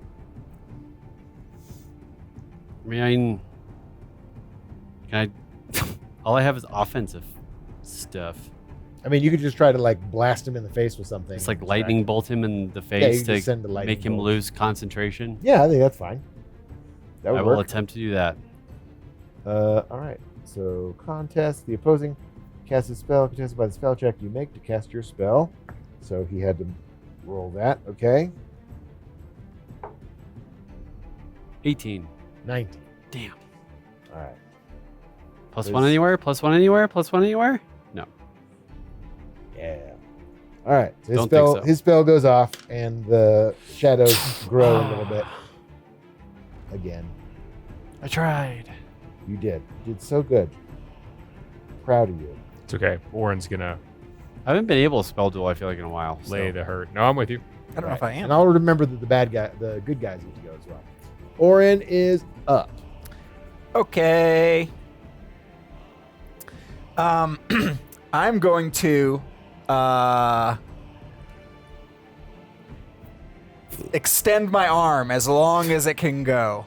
I mean, can I? All I have is offensive stuff. I mean, you could just try to like blast him in the face with something. It's like and lightning distract bolt him in the you face just send a to lightning make him bolt. lose concentration. him. Yeah, I think that's fine. That would I will work. attempt to do that. All right. So contest. The opposing casts a spell contested by the spell check you make to cast your spell. So he had to roll that. Okay. 18. 90. Damn. All right. Plus There's- 1 anywhere. Plus 1 anywhere. Plus 1 anywhere. No. Yeah. All right. So Don't think so. his spell goes off, and the shadows grow a little bit. Again, I tried. you did. You did so good. Proud of you. It's okay. Orrin's gonna I haven't been able to spell duel. I feel like in a while. lay so. the hurt. No, I'm with you. I don't know if I am. And I'll remember that the good guys need to go as well. Orrin is up. Okay. I'm going to extend my arm as long as it can go.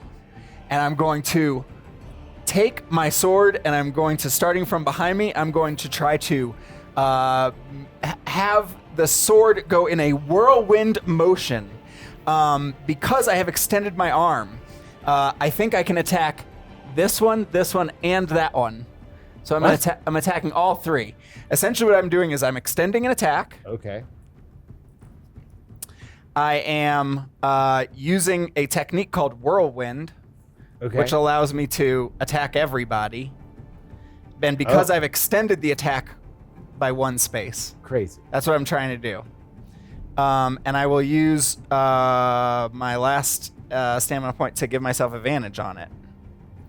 And I'm going to take my sword and I'm going to, starting from behind me, I'm going to try to have the sword go in a whirlwind motion. Because I have extended my arm, I think I can attack this one, and that one. So I'm attacking all three. Essentially what I'm doing is I'm extending an attack. Okay. I am using a technique called whirlwind, which allows me to attack everybody. And because I've extended the attack by one space. Crazy. That's what I'm trying to do. And I will use my last stamina point to give myself advantage on it.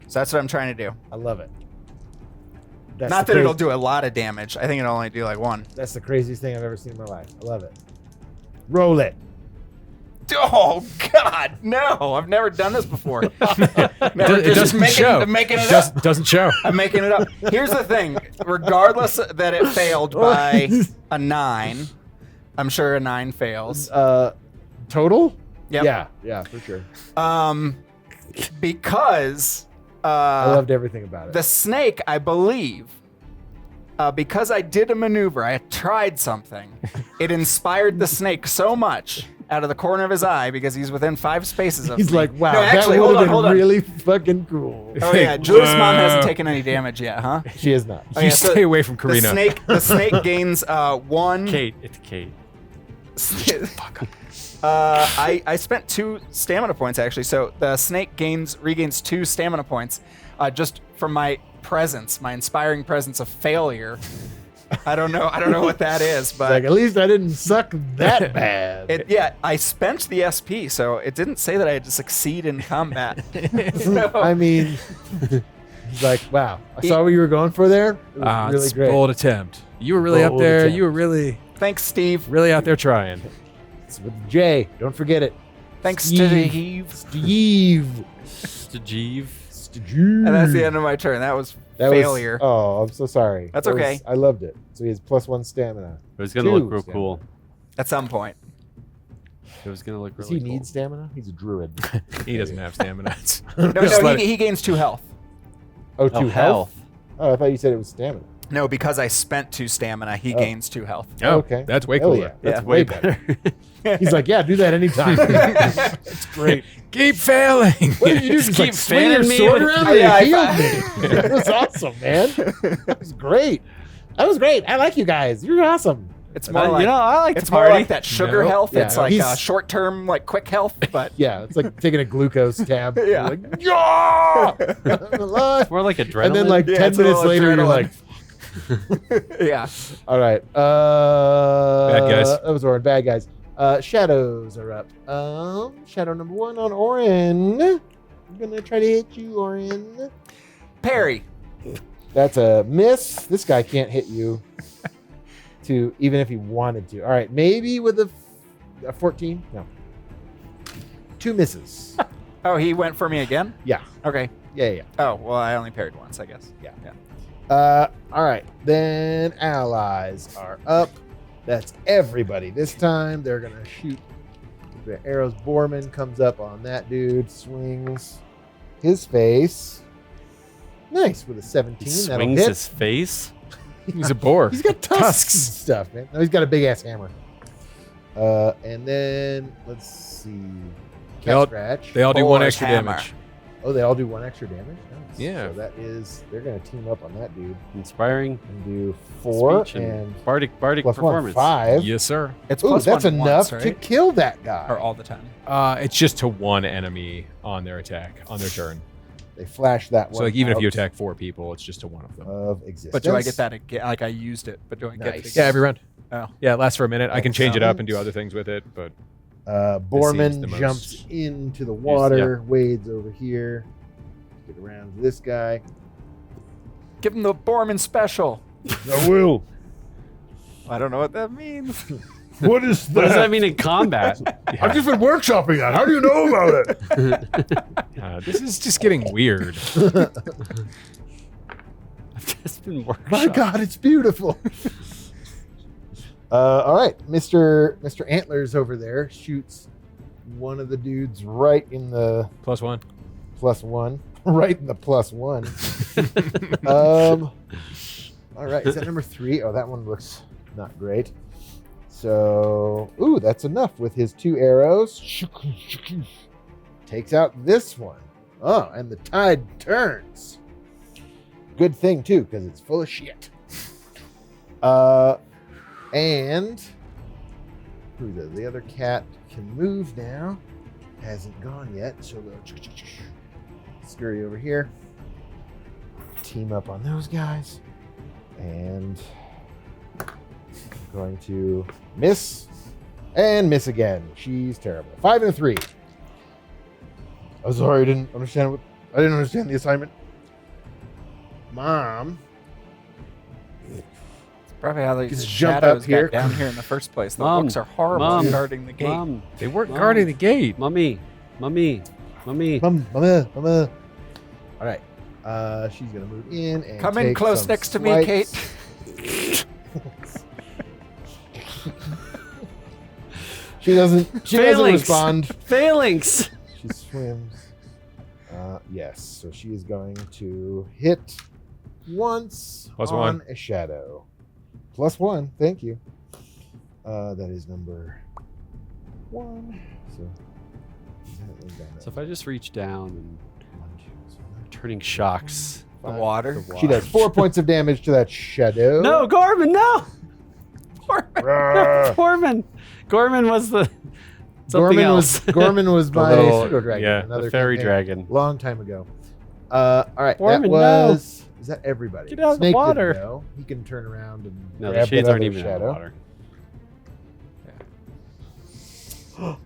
So that's what I'm trying to do. I love it. That's Not that it'll do a lot of damage. I think it'll only do like one. That's the craziest thing I've ever seen in my life. I love it. Roll it. Oh, God, no. I've never done this before. It doesn't show. I'm making it up. Doesn't show. I'm making it up. Here's the thing. Regardless that it failed by a 9, I'm sure a 9 fails. Total? Yep. Yeah, for sure. Because I loved everything about it. the snake, I believe, because I did a maneuver, I tried something. It inspired the snake so much out of the corner of his eye because he's within 5 spaces of He's me. like, wow, No, actually, that would have hold been on. really fucking cool. Oh yeah, Julius' mom hasn't taken any damage yet, huh? She is not. Oh, You yeah, so stay away from Karina. The snake gains 1. Kate, it's Kate. I spent 2 stamina points actually, so the snake regains 2 stamina points just from my presence, my inspiring presence of failure. I don't know what that is, but Like, at least I didn't suck that bad. I spent the SP, so it didn't say that I had to succeed in combat. So, I mean, he's like, wow, I saw what you were going for there. It was really it's great. bold attempt. You were really up Bold there. attempt. You were really thanks, Steve. out there trying. It's with J. Don't forget it. Thanks, Steve. Steve. Steve. And that's the end of my turn. That was failure. I'm so sorry. That's That okay. was- I loved it. So he has +1 stamina. It was gonna 2 look real stamina. cool. At some point. It was gonna look Does really he cool. need stamina? He's a druid. He doesn't have stamina. No, he gains 2 health. Oh, 2 Oh, health? Oh, I thought you said it was stamina. No, because I spent 2 stamina, he gains 2 health. Oh, Okay. That's way Hell cooler. yeah. That's way better. He's like, yeah, do that anytime. That's great. Keep failing. What did you do? Just keep like swing your fanning me sword with- around Oh, and yeah, it healed me. That was awesome, man. That was great. That was great. I like you guys. You're awesome. It's more like I like it's to more party. like that sugar No. health. Yeah, It's like he's- short-term, like quick health, but Yeah, it's like taking a glucose tab. Yeah. You're like, yeah! I'm alive. More like adrenaline. And then like Yeah, 10 it's a minutes little later, you're adrenaline. like, yeah. all right. Bad guys. That was Orrin. Bad guys. Shadows are up. Shadow number 1 on Orrin. I'm gonna try to hit you, Orrin. Parry. That's a miss. This guy can't hit you. Even if he wanted to. All right, maybe with a 14. No. 2 misses. Oh, he went for me again? Yeah. Okay. Yeah. Oh, well, I only parried once, I guess. Yeah. All right. Then allies are up. That's everybody. This time they're gonna shoot the arrows. Borman comes up on that dude, swings his face. Nice with a 17. He That'll swings hit. his face. He's a boar. He's got tusks and stuff, man. No, he's got a big ass hammer. And then let's see. They all- Scratch. They all do 1 Boar's extra hammer. damage. Oh, they all do 1 extra damage? Nice. Yeah. So that is, they're going to team up on that dude Inspiring and do 4 speech and bardic plus 1, performance. 5. Yes, sir. It's Ooh, plus that's 1 enough once, to right? kill that guy. Or all the time. It's just to 1 enemy on their attack, on their turn. They flash that one. So like even if you out attack 4 people, it's just to 1 of them. of existence. But do I get that again? Like I used it, but do I get it Nice. again? Yeah, every round. Oh. Yeah, it lasts for a minute. I can change it up and do Excellent. other things with it, but Borman the most jumps into the water, wades over here, get around to this guy. Give him the Borman special. I will. I don't know what that means. What is What does that mean in combat? I've just been workshopping that. How do you know about it? this is just getting weird. I just been workshopped. My God, it's beautiful. All right, Mr. Antlers over there shoots one of the dudes right in the +1. +1, right in the +1. All right, is that number 3? Oh, that one looks not great. So, ooh, that's enough with his 2 arrows. Takes out this one. Oh, and the tide turns. Good thing, too, because it's full of shit. And the other cat can move now. Hasn't gone yet, so we'll scurry over here. Team up on those guys. And I'm going to miss and miss again. She's terrible. 5 and a 3. I'm sorry, I didn't understand the assignment. Mom. Probably how these Just jump shadows up here. got down here in the first place. The Mom, looks are horrible Mom, guarding the gate. Mom, They weren't Mom. guarding the gate. Mummy. Mama. All right. She's gonna move in and Come in take close some next to me, Kate. swipes. She doesn't respond. Phalanx. She swims. Yes. So she is going to hit once +1. on a shadow. +1. Thank you. That is number 1. So if I just reach down and 1, 2, so turning shocks. The water. she does 4 points of damage to that shadow. No, Gorman, no! Rawr. Gorman. Gorman was the something else. Gorman was The my little- pseudo dragon. yeah, another the fairy campaign, dragon. long time ago. All right, Gorman, that was. Is that everybody? Get out of the Snake water. didn't know. He can turn around and No, the grab shades that aren't other even in the shadow. water.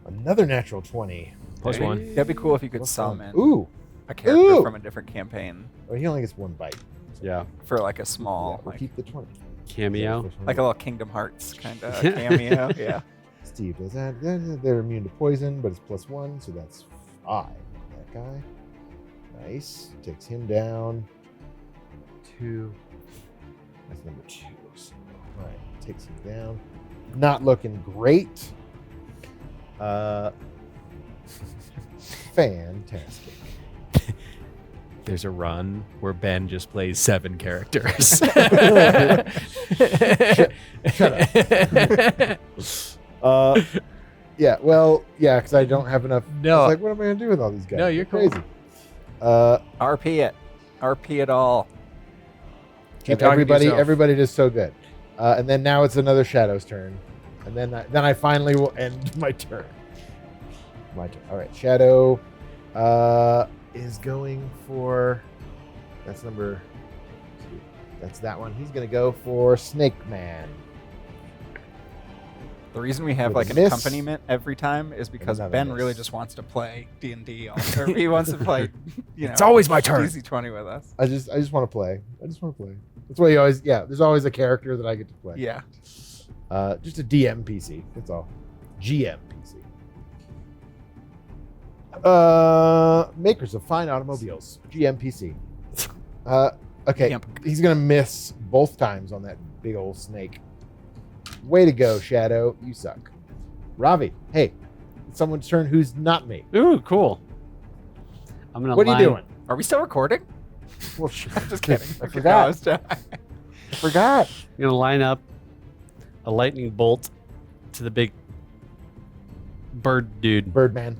Another natural 20. +1. That'd be cool if you could +1. summon Ooh. a character Ooh. from a different campaign Well, he only gets 1 bite. Yeah. for like a Yeah, small, we'll like, keep the 20. Cameo. like a little Kingdom Hearts kind of cameo. Yeah. Steve does that. They're immune to poison, but it's +1, so that's 5. That guy. Nice. Takes him down. 2. That's number 2. So, all right. Takes him down. Not looking great. Fantastic. There's a run where Ben just plays 7 characters. Shut up. Yeah, well, yeah, because I don't have enough. No. I was like, what am I going to do with all these guys? No, you're They're cool. crazy. RP it. RP it all. Keep talking to yourself. Everybody does so good. And then now it's another Shadow's turn. And then I finally will end my turn. My turn. All right, Shadow is going for. That's number 2. That's that one. He's going to go for Snake Man. The reason we have With like a an miss. accompaniment every time is because another Ben miss. really just wants to play D&D. Or he wants to play, It's always my turn. DC20 with us. I just want to play. That's why you always. Yeah, there's always a character that I get to play. Yeah. Just a DM PC. That's all. GM PC. Makers of fine automobiles. GM PC. Okay. Yep. He's gonna miss both times on that big old snake. Way to go, Shadow. You suck. Ravi. Hey, it's someone's turn who's not me. Ooh, cool. I'm gonna. What are you doing? Are we still recording? Well, I'm just kidding. I forgot. I forgot. I'm gonna line up a lightning bolt to the big bird dude. Birdman.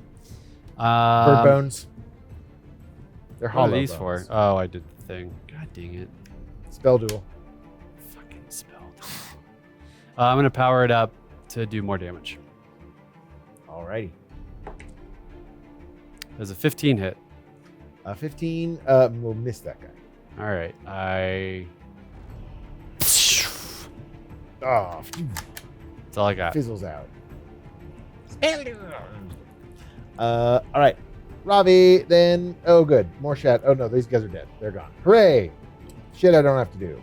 Bird bones. They're What hollow are these bones. for? Oh, I did the thing. God dang it. Spell duel. Fucking spelled. I'm gonna power it up to do more damage. Alrighty. There's a 15 hit. 15. We'll miss that guy. All right. Oh, That's all I got. fizzles out. All right. Ravi, then. Oh, good. More shot. Oh, no, these guys are dead. They're gone. Hooray. Shit, I don't have to do.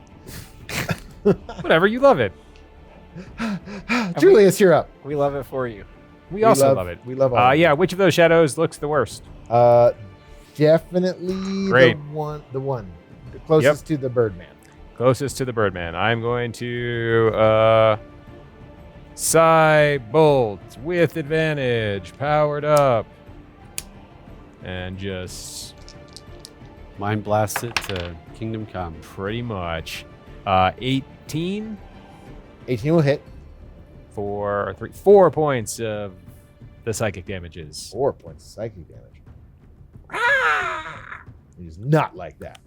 Whatever, you love it. Julius, you're up. We love it for you. We also love it. We love all of it. Yeah, which of those shadows looks the worst? Definitely Great. the one. The closest to the Birdman. closest to the Birdman. I'm going to Psy Bolt with advantage, powered up, and just Mind blast it to Kingdom Come. pretty much 18 18 will hit. for 4 points of the psychic damages. 4 points of psychic damage. He is not like that.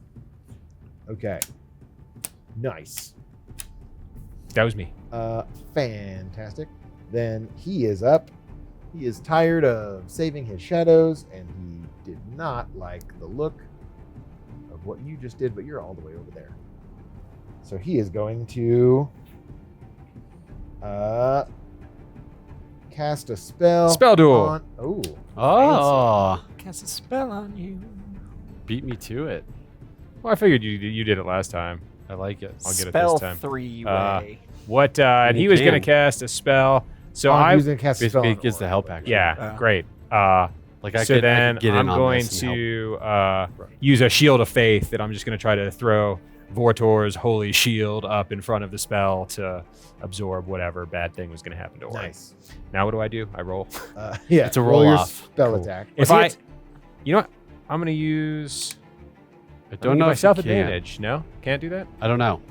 Okay. Nice. That was me. Fantastic. Then he is up. He is tired of saving his shadows, and he did not like the look of what you just did, but you're all the way over there. So he is going to cast a spell. Spell duel. On, Oh, Cast a spell on you. beat me to it. Well, I figured you did it last time. I like it. I'll get it Spell this time. three-way. What? And he You was going to can. cast a spell. So I I. was going to cast a spell. It on gives the Orrin. help action. Yeah, Oh. great. Like I So could, then I could get in I'm on going this and help. to use a shield of faith, and I'm just going to try to throw Vortor's holy shield up in front of the spell to absorb whatever bad thing was going to happen to Orrin. Nice. Now what do? I roll. Yeah, It's a roll your roll-off. spell Cool. attack. If he I, at- you know what? I'm going to use. I I'm don't gonna know give if myself you can. advantage. No, can't do that. I don't know.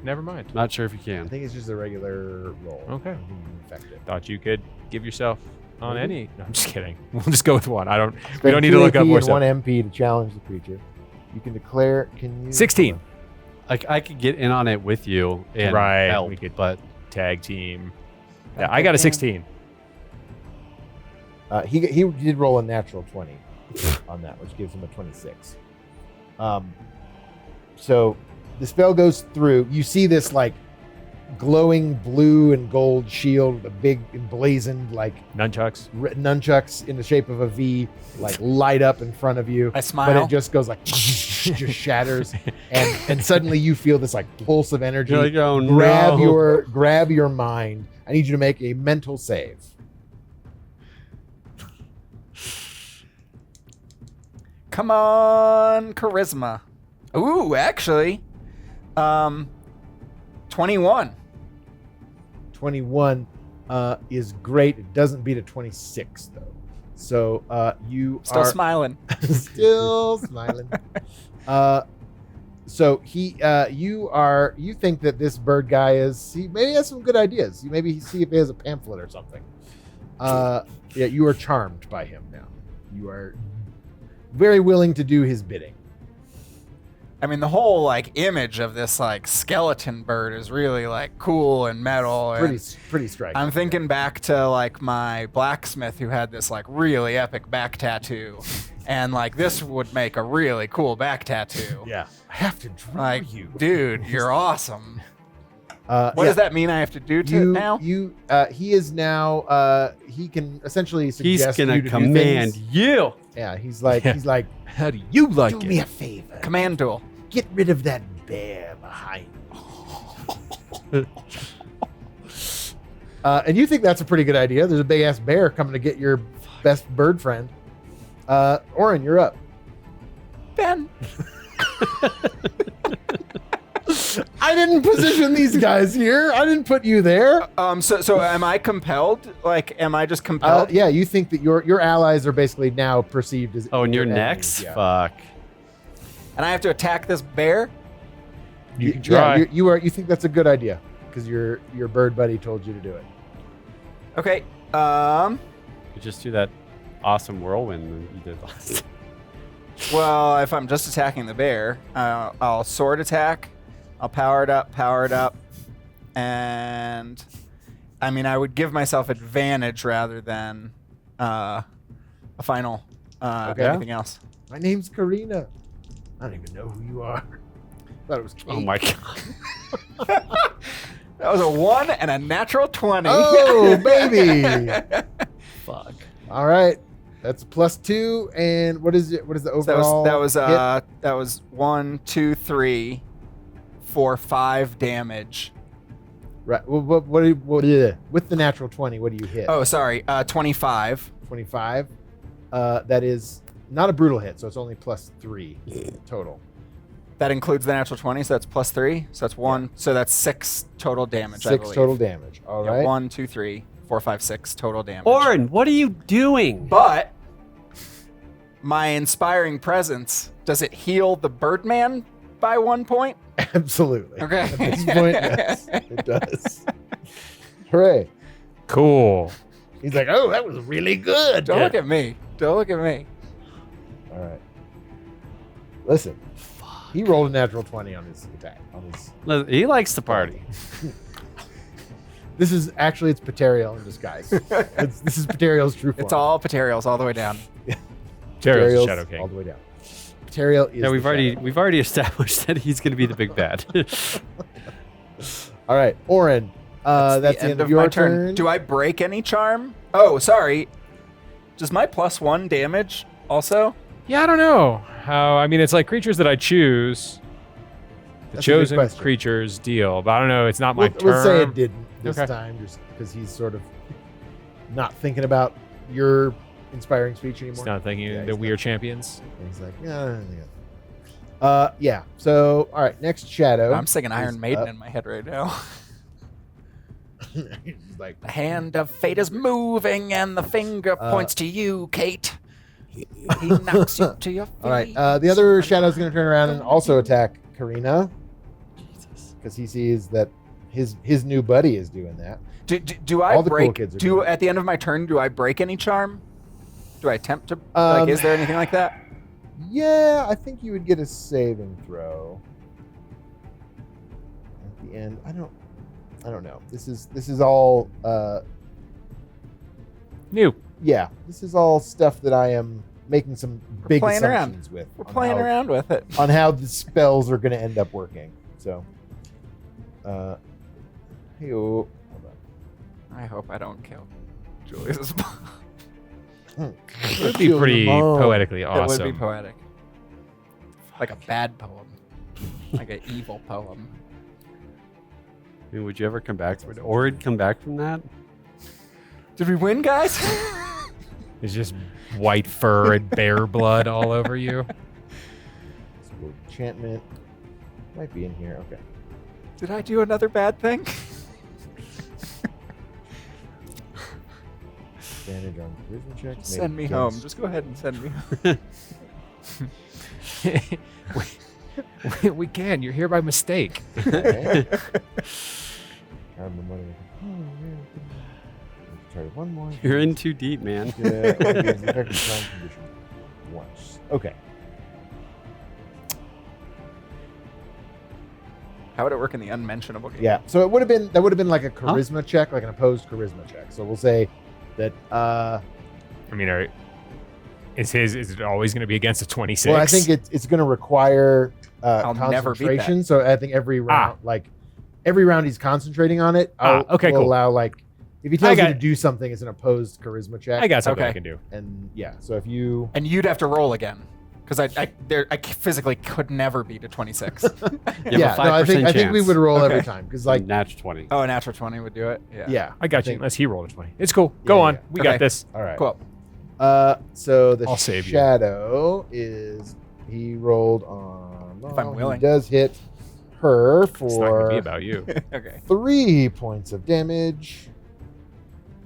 Never mind. Not sure if you I can. think it's just a regular roll. Okay. I think you can affect it. Thought you could give yourself on Mhm. any. No, I'm just kidding. We'll just go with one. I don't. We Spend don't need 2 to look up AP more and stuff. 1 MP to challenge the creature. You can declare. Can you? 16. I could get in on it with you and Right, help, we could- but Tag team. Yeah, I got a 16. He did roll a natural 20 on that, which gives him a 26. So the spell goes through. You see this like glowing blue and gold shield, a big emblazoned like Nunchucks. nunchucks in the shape of a V, like light up in front of you. I smile. But it just goes like just shatters, and suddenly you feel this like pulse of energy. you're like, oh grab your mind. I need you to make a mental save. Come on, charisma. Ooh, actually, 21. 21 is great. It doesn't beat a 26 though. So you Still are smiling. still smiling. So you think that this bird guy he maybe has some good ideas. You maybe see if he has a pamphlet or something. Yeah, you are charmed by him now. You are very willing to do his bidding. I mean, the whole like image of this like skeleton bird is really like cool and metal. And Pretty striking. I'm thinking back to like my blacksmith who had this like really epic back tattoo, and like this would make a really cool back tattoo. Yeah, I have to draw Like, you, dude, you're awesome. What What does that mean I have to do to it now? He is now. He can essentially He's suggest gonna you to do command things. you. Yeah, he's like, How do you like do it? me a favor. Command duel. Get rid of that bear behind you. And you think that's a pretty good idea. There's a big ass bear coming to get your best bird friend. Orrin, you're up. Ben. I didn't position these guys here. I didn't put you there. So am I compelled? Like, am I just compelled? Yeah, you think that your allies are basically now perceived as. Oh, and you're your next? enemies, yeah. Fuck. And I have to attack this bear? You can Yeah, try. you think that's a good idea because your bird buddy told you to do it. Okay. You just do that awesome whirlwind that you did last time. Well, if I'm just attacking the bear, I'll sword attack. I'll power it up, and I mean I would give myself advantage rather than a final anything else. My name's Karina. I don't even know who you are. Thought it was Kate. Oh my god. That was a 1 and a natural 20. Oh, baby. Fuck. All right. That's +2. And what is it? What is the overall? that was hit? that was 1, 2, 3, 4, 5 damage. Right. With the natural 20, what do you hit? Oh, sorry. 25. 25. That is not a brutal hit, so it's only +3 total. That includes the natural 20, so that's plus 3. So that's 1. So that's 6 total damage, I 6 believe. total damage. All Yeah, right. 1, 2, 3, 4, 5, 6 total damage. Orrin, what are you doing? But my inspiring presence, does it heal the Birdman by 1 point? Absolutely. Okay. At this point, yes, it does. Hooray. Cool. He's like, oh, that was really good. Don't look at me. Don't look at me. All right. Listen, he rolled a natural 20 on his attack. He likes to party. This is actually, it's Paterial in disguise. This is Paterial's true form. It's all Paterials all the way down. Terrell's the Shadow King. all the way down. Paterial is Yeah, the Shadow. we've already established that he's going to be the big bad. All right, Orrin. That's the end of your my turn. Do I break any charm? Oh, sorry. Does my plus 1 damage also? Yeah, I don't know how. I mean, it's like creatures that I choose. The That's a good chosen question. creatures deal, but I don't know. It's not my We'll say turn. it didn't this Okay. time, just because he's sort of not thinking about your inspiring speech anymore. It's not thinking Yeah, that he's we not. are champions. He's like, yeah. So, all right, next shadow. I'm singing Iron is Maiden up. in my head right now. He's like, The hand of fate is moving, and the finger Uh, points to you, Kate. He knocks you to your feet. all right. The other shadow's going to turn around and also attack Karina, because he sees that his new buddy is doing that. Do I All the cool break? kids are doing it. At the end of my turn, do I break any charm? Do I attempt to? Is there anything like that? Yeah, I think you would get a saving throw at the end. I don't know. This is all New. yeah. This is all stuff that I am making some big playing around. assumptions with. We're on playing how- around with it. on how the spells are going to end up working. So, hey, hold I hope I don't kill Julius's mom. on. It would be pretty poetically It awesome. would be poetic. Like a bad poem. Like an evil poem. I mean, would you ever come back? Would Orrin come back from that? Did we win, guys? It's just white fur and bear blood all over you. So enchantment might be in here. Okay. Did I do another bad thing? Advantage on charisma checks. Send me Maybe home. against- Just go ahead and send me home. we can. You're here by mistake. Okay. Grab the money. Let's try one more. You're in too deep, man. Yeah, against the effective time condition once. Okay. How would it work in the unmentionable game? Yeah. So that would have been like a charisma check, like an opposed charisma check. So we'll say that. I mean, is it always going to be against a 26? Well, I think it's going to require I'll never beat that. concentration. So I think every round, every round he's concentrating on it. Okay, will cool. allow if he tells you got to it. do something, it's an opposed charisma check. I got something I Okay. can do. And yeah, so if you And you'd have to roll again. Because I physically could never beat a 26. You have yeah, a 5% no, I think we chance. would roll every Okay. time because Natural 20. Oh, a natural 20 would do it? Yeah. I got you. think- Unless he rolled a 20. It's cool. Go Yeah, on. yeah. We Okay. got this. all right. Cool. So the I'll save you. shadow he rolled on. If I'm willing. He does hit her It's not going to be for about you. Okay. 3 points of damage.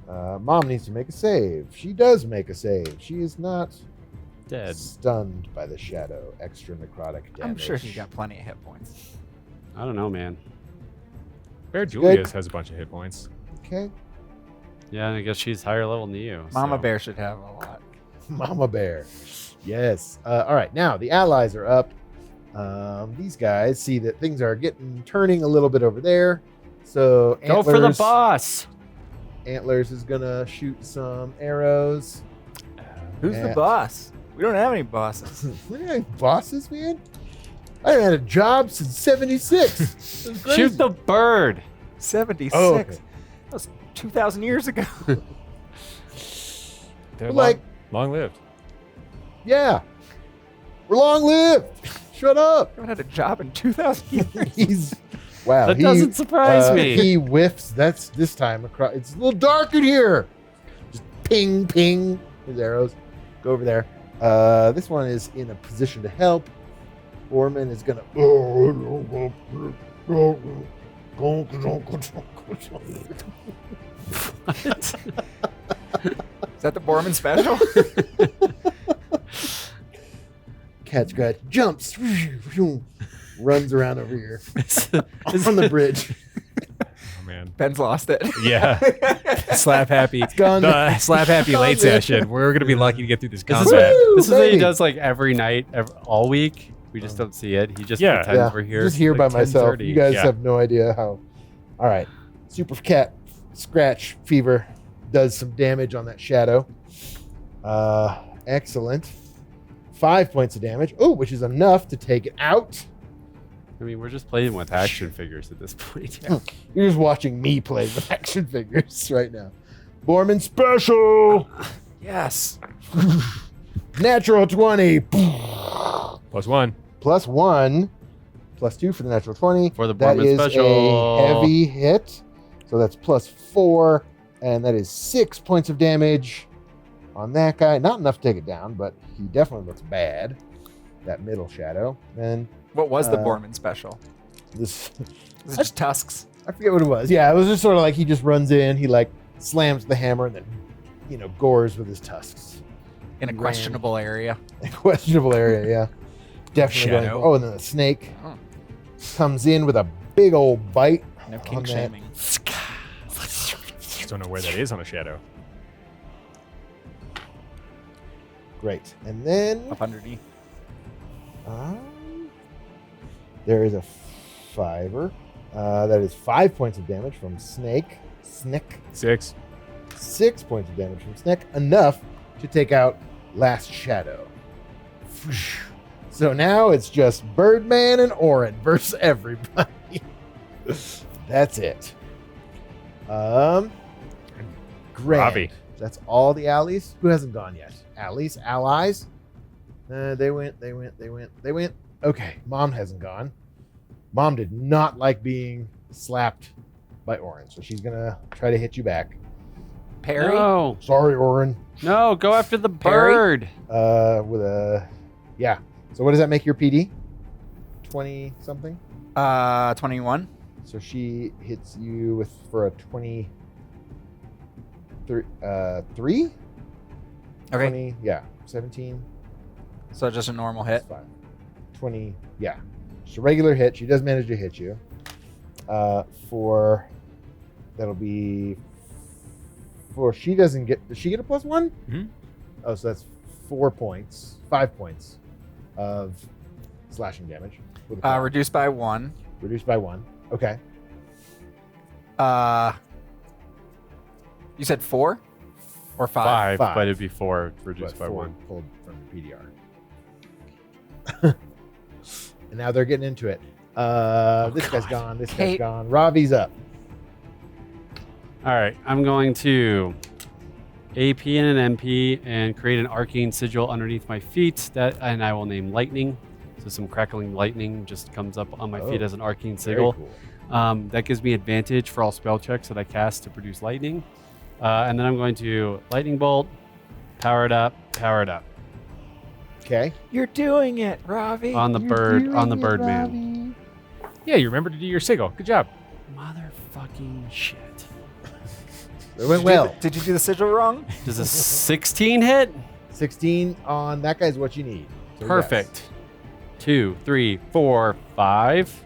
Mom needs to make a save. She does make a save. She is not Dead. stunned by the shadow. Extra necrotic damage. I'm sure he's got plenty of hit points. I don't know, man. Bear Julius has a bunch of hit points. Okay. Yeah, I guess she's higher level than you. Mama so. Bear should have a lot. Mama Bear. Yes. All right. Now the allies are up. These guys see that things are turning a little bit over there. So Go for the boss. Antlers is gonna shoot some arrows. Who's the Yeah. boss? We don't have any bosses. We don't have bosses, man. I haven't had a job since '76. This is crazy. Shoot the bird. 76. Oh, okay. That was 2,000 years ago. They're Like- long lived. Yeah. We're long lived. Shut up. I haven't had a job in 2,000 years. He's wow. That doesn't surprise me. He whiffs. That's this time across. It's a little dark in here. Just ping, ping. His arrows go over there. This one is in a position to help. Orman is gonna. Is that the Borman special? Cat scratch jumps, runs around over here on the bridge. Oh man. Ben's lost it. Yeah. Slap happy. gone. The slap happy Gone, late man. session. We're gonna be lucky to get through this This combat. is what he baby. does like every night, all week. We just don't see it. He just pretends we're here. Just here like by myself. 10:30. You guys Yeah. have no idea how. All right, Super Cat Scratch Fever does some damage on that shadow. Excellent. 5 points of damage. Oh, which is enough to take it out. I mean, we're just playing with action figures at this point. You're just watching me play with action figures right now. Borman special. Yes. Natural 20. +1. Plus 1. Plus 2 for the natural 20. For the That Borman is special. a heavy hit. So that's plus 4. And that is 6 points of damage on that guy. Not enough to take it down, but he definitely looks bad. That middle shadow. And What was the Borman special? this, Is it just tusks? I forget what it was. Yeah, it was just sort of like he just runs in, he like slams the hammer and then, gores with his tusks. In a questionable area. Questionable area, yeah. Definitely. Shadow. Oh, and then the snake Oh. comes in with a big old bite. No on kink that. shaming. Just don't know where that is on a shadow. Great. And then Up underneath. there is a fiver. That is 5 points of damage from Snake. 6. 6 points of damage from Snake. Enough to take out Last Shadow. So now it's just Birdman and Orrin versus everybody. That's it. Grand. Ravi. That's all the alleys. Who hasn't gone yet? Allies. They went. Okay, Mom hasn't gone. Mom did not like being slapped by Orrin, so she's gonna try to hit you back. Parry? No, Sorry, Orrin. no, go after the Parry? bird. With a So what does that make your PD? 20 something. 21. So she hits you for a 23. 3? Okay. 20, yeah, 17. So just a normal hit. That's fine. 20, yeah. Just a regular hit. She does manage to hit you. That'll be she doesn't get. Does she get a +1? Mhm. Oh, so that's 4 points, 5 points of slashing damage. With a claw. Reduced by 1. Reduced by 1. Okay. You said 4 or 5? 5, Five. but it'd be 4 reduced But by 4 1. pulled from the PDR. And now they're getting into it. This guy's gone. This guy's Hey. gone. Ravi's up. All right, I'm going to AP and an MP and create an arcane sigil underneath my feet. And I will name lightning. So some crackling lightning just comes up on my feet Oh, as an arcane Very sigil. cool. That gives me advantage for all spell checks that I cast to produce lightning. And then I'm going to lightning bolt, power it up. Okay. You're doing it, Ravi. On the birdman. Yeah, you remember to do your sigil. Good job. Motherfucking shit. It went well. Did you do the sigil wrong? Does a 16 hit? 16 on that guy's what you need. So Perfect. 2, 3, 4, 5.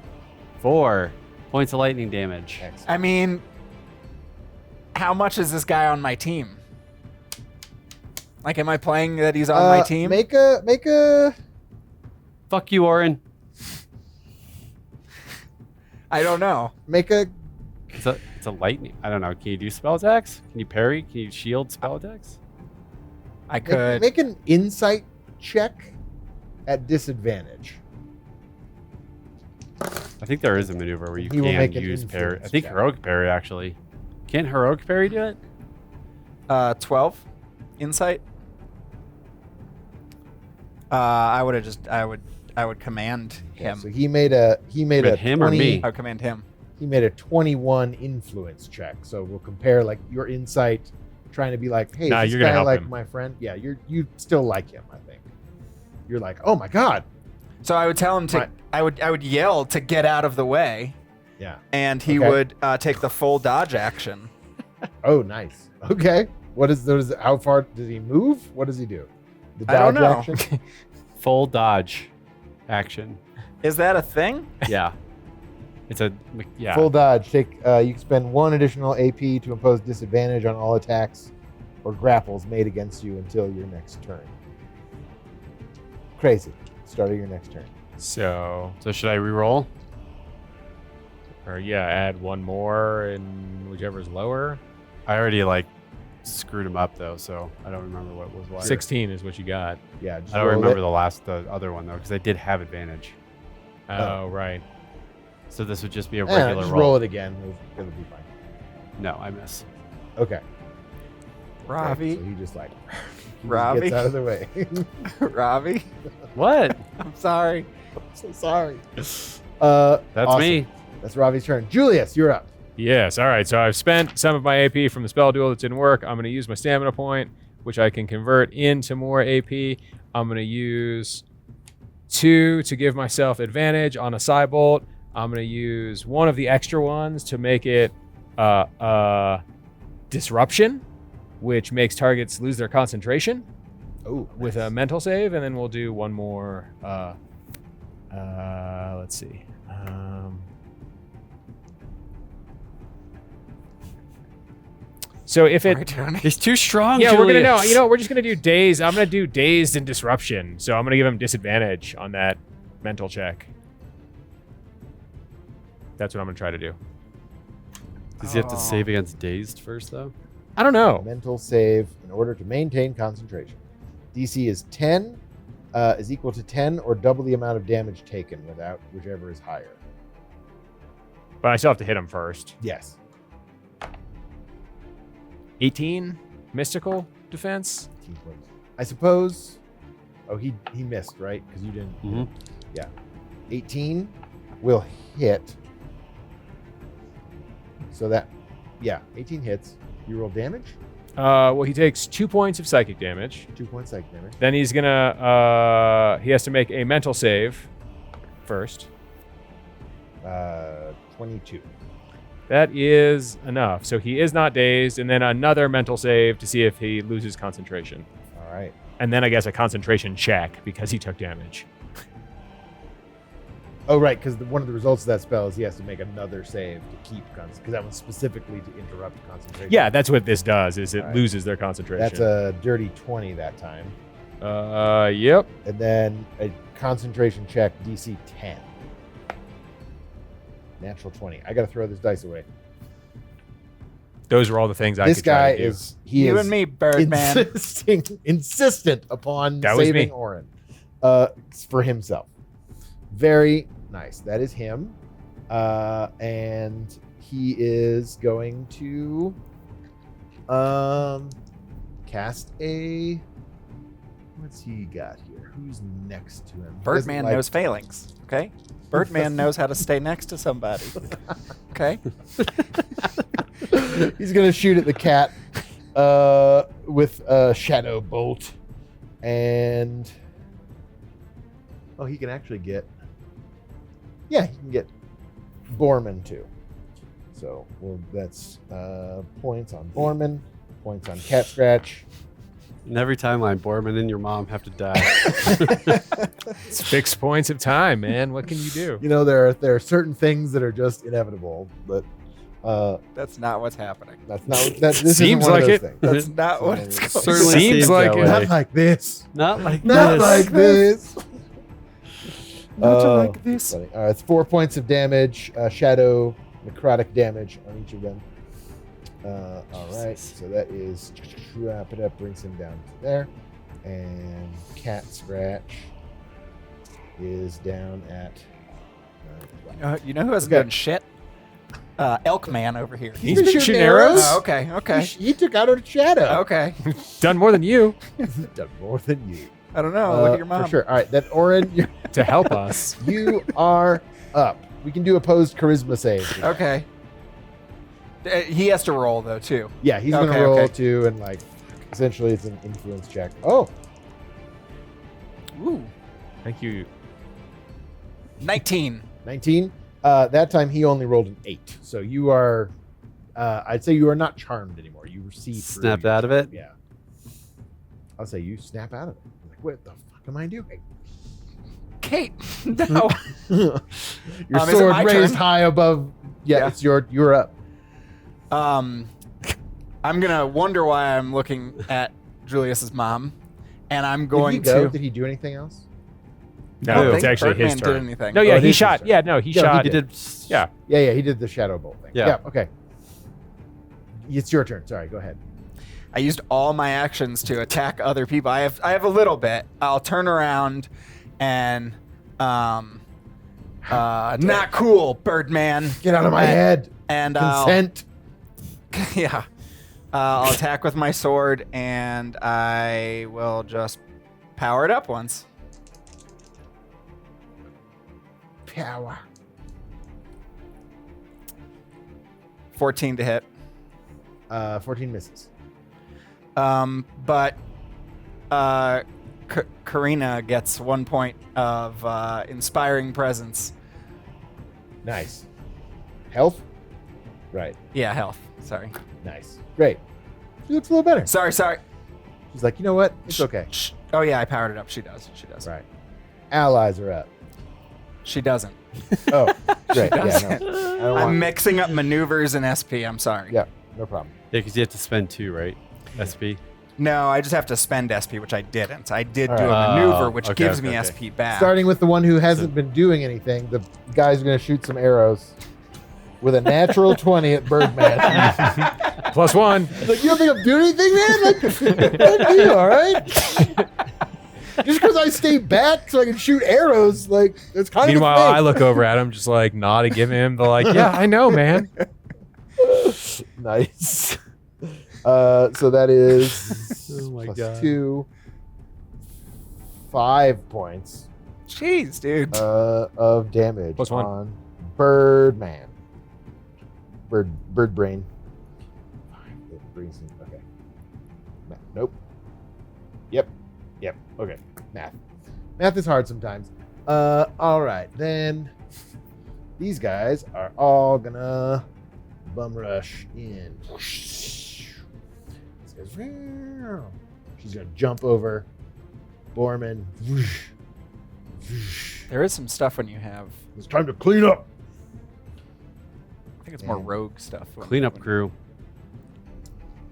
4 points of lightning damage. Yes. Excellent. I mean, how much is this guy on my team? Like, am I playing that he's on my team? Make a. Fuck you, Orrin. I don't know. Make a. It's a lightning. I don't know. Can you do spell attacks? Can you parry? Can you shield spell attacks? I could. Make an insight check at disadvantage. I think there is a maneuver where you He will can make an use parry. I influence think check. heroic parry actually. Can't heroic parry do it? 12 insight. I would command him. So he made a With him or 20 me? I would command him. He made a 21 influence check. So we'll compare like your insight, trying to be like, hey, Nah, is you're this gonna guy help like him. my friend? Yeah, you still like him, I think. You're like, oh my god, So I would tell him to. Right. I would yell to get out of the way, Yeah. and he Okay. would take the full dodge action. Oh, nice. Okay. How far does he move? What does he do? The I don't dodge know. action? Full dodge action. Is that a thing? Yeah. It's a yeah. Full dodge. You can spend 1 additional AP to impose disadvantage on all attacks or grapples made against you until your next turn. Crazy. Start of your next turn. So, So should I re-roll? or yeah, add one more and whichever's lower. I already screwed him up though, so I don't remember what was what. 16 is what you got. Yeah. Just I don't roll remember it. the other one though, because I did have advantage. Oh, right. So this would just be a Yeah, regular just roll. roll it again. It'll be fine. No, I miss. Okay. Ravi, So he just he Ravi? gets out of the way. Ravi, What? I'm sorry. So sorry. That's Awesome. me. That's Ravi's turn. Julius, you're up. Yes. All right. So I've spent some of my AP from the spell duel that didn't work. I'm going to use my stamina point, which I can convert into more AP. I'm going to use 2 to give myself advantage on a Cybolt. I'm going to use 1 of the extra ones to make it disruption, which makes targets lose their concentration Oh, with a mental save. And then we'll do one more. Let's see. So if it, He's too strong. yeah, we're gonna know. Julius. You know, we're just gonna do dazed. I'm gonna do dazed and disruption. So I'm gonna give him disadvantage on that mental check. That's what I'm gonna try to do. Does he have to save against dazed first though? I don't know. mental save in order to maintain concentration. DC is 10, is equal to 10 or double the amount of damage taken without whichever is higher. But I still have to hit him first. Yes. 18 mystical defense. 18 points. I suppose. Oh, he missed, right? Because you didn't. Mhm. Yeah. 18 will hit. So that, yeah, 18 hits. You roll damage. Well, he takes 2 points of psychic damage. 2 points psychic damage. Then he's gonna he has to make a mental save first. 22. That is enough. So he is not dazed, and then another mental save to see if he loses concentration. All right. And then I guess a concentration check because he took damage. Oh, right, because one of the results of that spell is he has to make another save to keep concentration, because that was specifically to interrupt concentration. Yeah, that's what this does, is it All right. loses their concentration. That's a dirty 20 that time. Yep. And then a concentration check, DC 10. Natural 20. I got to throw this dice away. Those are all the things I This could try guy to do. is he You is and me, Birdman. insistent upon That was saving me. Orrin for himself. Very nice. That is him. And he is going to cast a. What's he got here? Who's next to him? He Birdman doesn't like- knows failings. Okay. Birdman knows how to stay next to somebody. Okay. He's gonna shoot at the cat with a shadow bolt, and he can actually get. Yeah, he can get Borman too. So that's points on Borman, points on Cat Scratch. And every timeline, Borman and your mom have to die. It's fixed points of time, man. What can you do? You know, there are certain things that are just inevitable, but That's not what's happening. that's not that. This Seems isn't one like of those it. things. That's not what it's going Certainly Seems like that it. way. Not like this. Not like Not this. like this. Not Oh, like this. funny. All right, it's 4 points of damage, shadow, necrotic damage on each of them. All right, so that is wrap it up, brings him down to there, and Cat Scratch is down at. You know who has Okay. good shit? Elkman over here. He's been shooting arrows? Oh, okay. Okay. He took out a shadow. Okay. Done more than you Done more than you. I don't know. Look at your mom. For sure. All right, then Orrin, to help us. you are up. We can do opposed charisma save. Okay. He has to roll though too. Yeah, he's gonna Okay, roll okay. too, and essentially it's an influence check. Oh, Ooh. Thank you. 19. 19. That time he only rolled an 8. So you are, I'd say you are not charmed anymore. You see through. Snapped out of it? Yeah. I'll say you snap out of it. You're like, what the fuck am I doing? Kate, no. Your Is it sword my raised turn? high above. Yeah, Yeah. you're up. I'm gonna wonder why I'm looking at Julius's mom, and I'm going Did he go? to. Did he do anything else? I don't No, it's think actually Birdman his did turn. anything. No, Oh, yeah, it he is his shot. turn. Yeah, no, he Yeah, shot. He did. Yeah. Yeah, he did the shadow bolt thing. Yeah. Okay. It's your turn. Sorry, go ahead. I used all my actions to attack other people. I have a little bit. I'll turn around and not cool, Birdman. Get out of my And- head. And Consent. yeah. I'll attack with my sword, and I will just power it up once. Power. 14 to hit. 14 misses. But Karina gets 1 point of inspiring presence. Nice. Health? Right. Yeah, health. Sorry. Nice. Great. She looks a little better. Sorry. She's like, you know what? It's okay. Shh. Oh, yeah, I powered it up. She does. Right. Allies are up. She doesn't. Oh, great. Yeah, doesn't. no. I don't I'm want. mixing up maneuvers and SP. I'm sorry. Yeah, no problem. Yeah, because you have to spend 2, right? SP. No, I just have to spend SP, which I didn't. I did All do right. a maneuver, which Okay, gives okay, me okay. SP back. Starting with the one who hasn't been doing anything, the guy's going to shoot some arrows with a natural 20 at Birdman. +1. Like, you don't think I'm doing anything, man? Like, you all right? Just because I stay back so I can shoot arrows, like, it's kind Meanwhile, of a I thing. look over at him, just like nod and give him the like, yeah, I know, man. Nice. So that is Oh my plus God. 2, 5 points Jeez, dude. of damage +1. on Birdman. Bird brain. Okay. Nope. Yep. Okay. Math is hard sometimes. All right. Then these guys are all gonna bum rush in. This guy's, she's gonna jump over Borman. There is some stuff when you have. It's time to clean up. I think it's more Yeah. rogue stuff. Cleanup crew.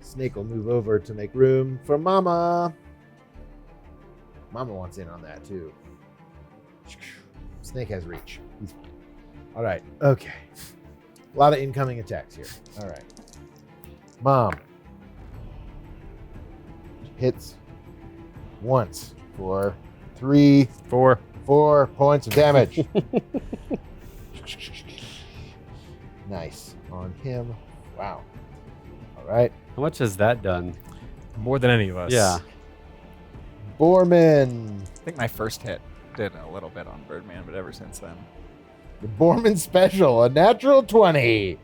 Snake will move over to make room for Mama. Mama wants in on that too. Snake has reach. He's fine. All right. Okay. A lot of incoming attacks here. All right. Mom hits once for 4. 4 points of damage. Nice on him. Wow. All right. How much has that done? More than any of us. Yeah. Borman. I think my first hit did a little bit on Birdman, but ever since then. The Borman special, a natural 20.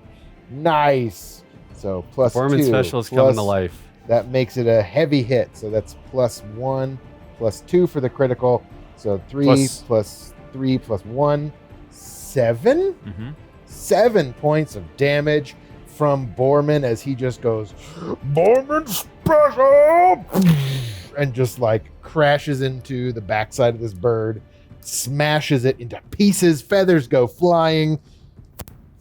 Nice. So plus Foreman 2. special is plus- coming to life. That makes it a heavy hit. So that's +1, +2 for the critical. So 3 plus 3 plus 1, 7. Mm-hmm. 7 points of damage from Borman as he just goes, Borman special! And just like crashes into the backside of this bird, smashes it into pieces, feathers go flying.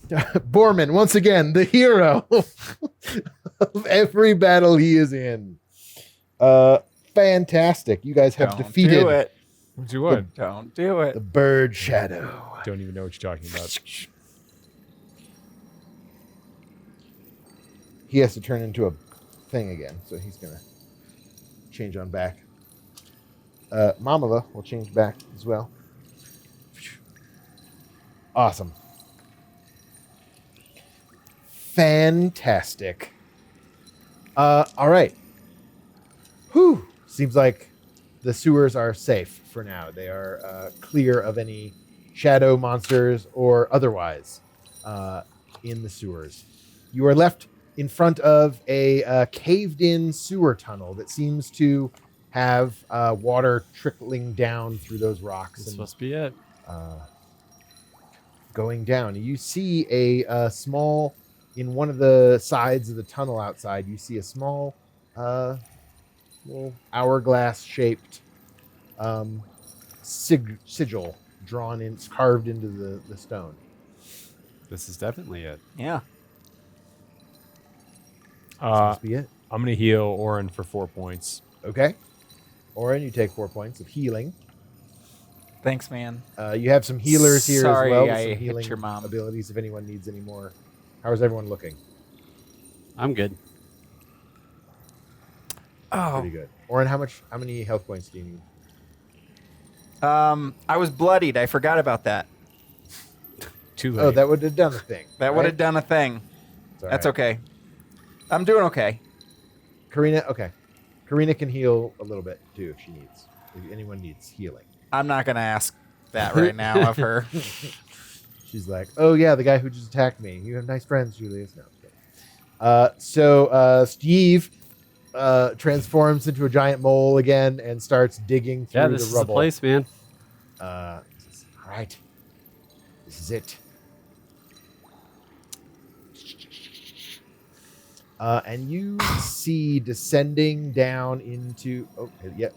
Borman, once again, the hero of every battle he is in. Fantastic. You guys have Don't defeated do it. Do what? Don't do it. the bird shadow. Don't even know what you're talking about. He has to turn into a thing again, so he's gonna change on back. Mamala will change back as well. Awesome. Fantastic. All right. Whew. Seems like the sewers are safe for now. They are clear of any shadow monsters or otherwise in the sewers. You are left in front of a caved-in sewer tunnel that seems to have water trickling down through those rocks. This And, must be it. going down. You see a small, in one of the sides of the tunnel outside, you see a small, little hourglass-shaped sigil drawn in, carved into the stone. This is definitely it. Yeah. This must be it. I'm going to heal Orrin for 4 points. Okay. Orrin, you take 4 points of healing. Thanks, man. You have some healers here Sorry, as well. With I some hit healing your mom. abilities if anyone needs any more. How is everyone looking? I'm good. Oh. Pretty good. Orrin, how many health points do you need? I was bloodied. I forgot about that. Too late. Oh, that would have done the thing. That would have done a thing. That's okay. I'm doing okay. Karina, okay. Karina can heal a little bit too if she needs. If anyone needs healing. I'm not going to ask that right now of her. She's like, oh yeah, the guy who just attacked me. You have nice friends, Julius. No. So Steve transforms into a giant mole again and starts digging through the rubble. Yeah, this is the place, man. All right. This is it. And you see descending down into... Oh, yeah.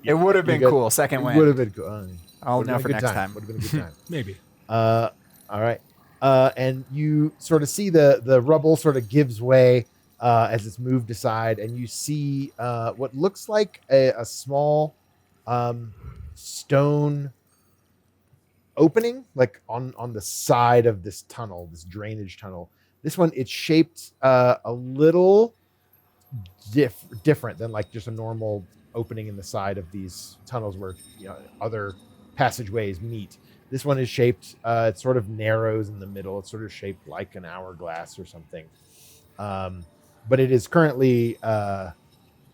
It would have been cool. Second It win. would have been cool. I'll know for next time. Would have been a good time. Maybe. All right. And you sort of see the rubble sort of gives way as it's moved aside, and you see what looks like a small stone opening, like on the side of this tunnel, this drainage tunnel. This one, it's shaped a little different than like just a normal opening in the side of these tunnels where other passageways meet. This one is shaped, it sort of narrows in the middle. It's sort of shaped like an hourglass or something. But it is currently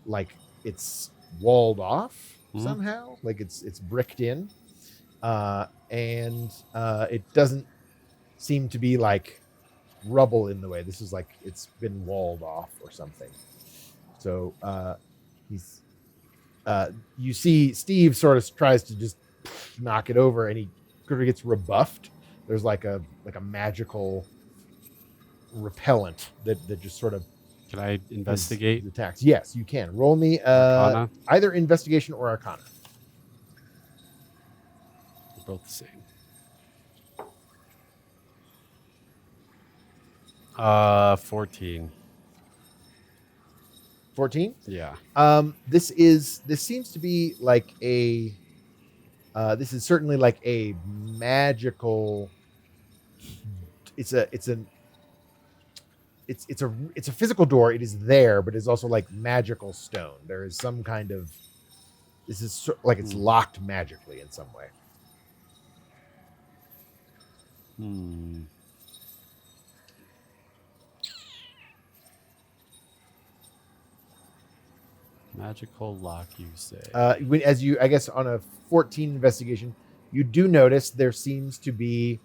like it's walled off somehow, like it's bricked in. And it doesn't seem to be like rubble in the way. This is like it's been walled off or something. So you see Steve sort of tries to just knock it over, and he sort of gets rebuffed. There's like a magical repellent that just sort of... Can I investigate? Attacks. Yes, you can. Roll me Arcana? either investigation or arcana. They're both the same. 14. 14? Yeah. This seems to be like a this is certainly like a magical... It's a physical door. It is there, but it's also like magical stone. There is some kind of... This is like it's locked magically in some way. Magical lock, you say? As you, I guess, on a 14 investigation, you do notice there seems to be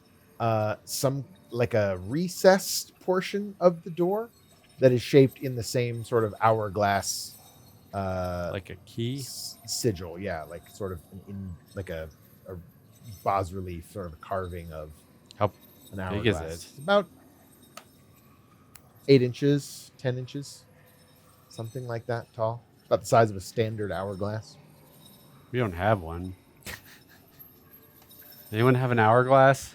some like a recessed portion of the door that is shaped in the same sort of hourglass, like a key sigil. Yeah, like sort of in like a bas relief sort of carving of how an hourglass. big is it? It's about 8 inches, 10 inches, something like that tall. About the size of a standard hourglass. We don't have one. Anyone have an hourglass?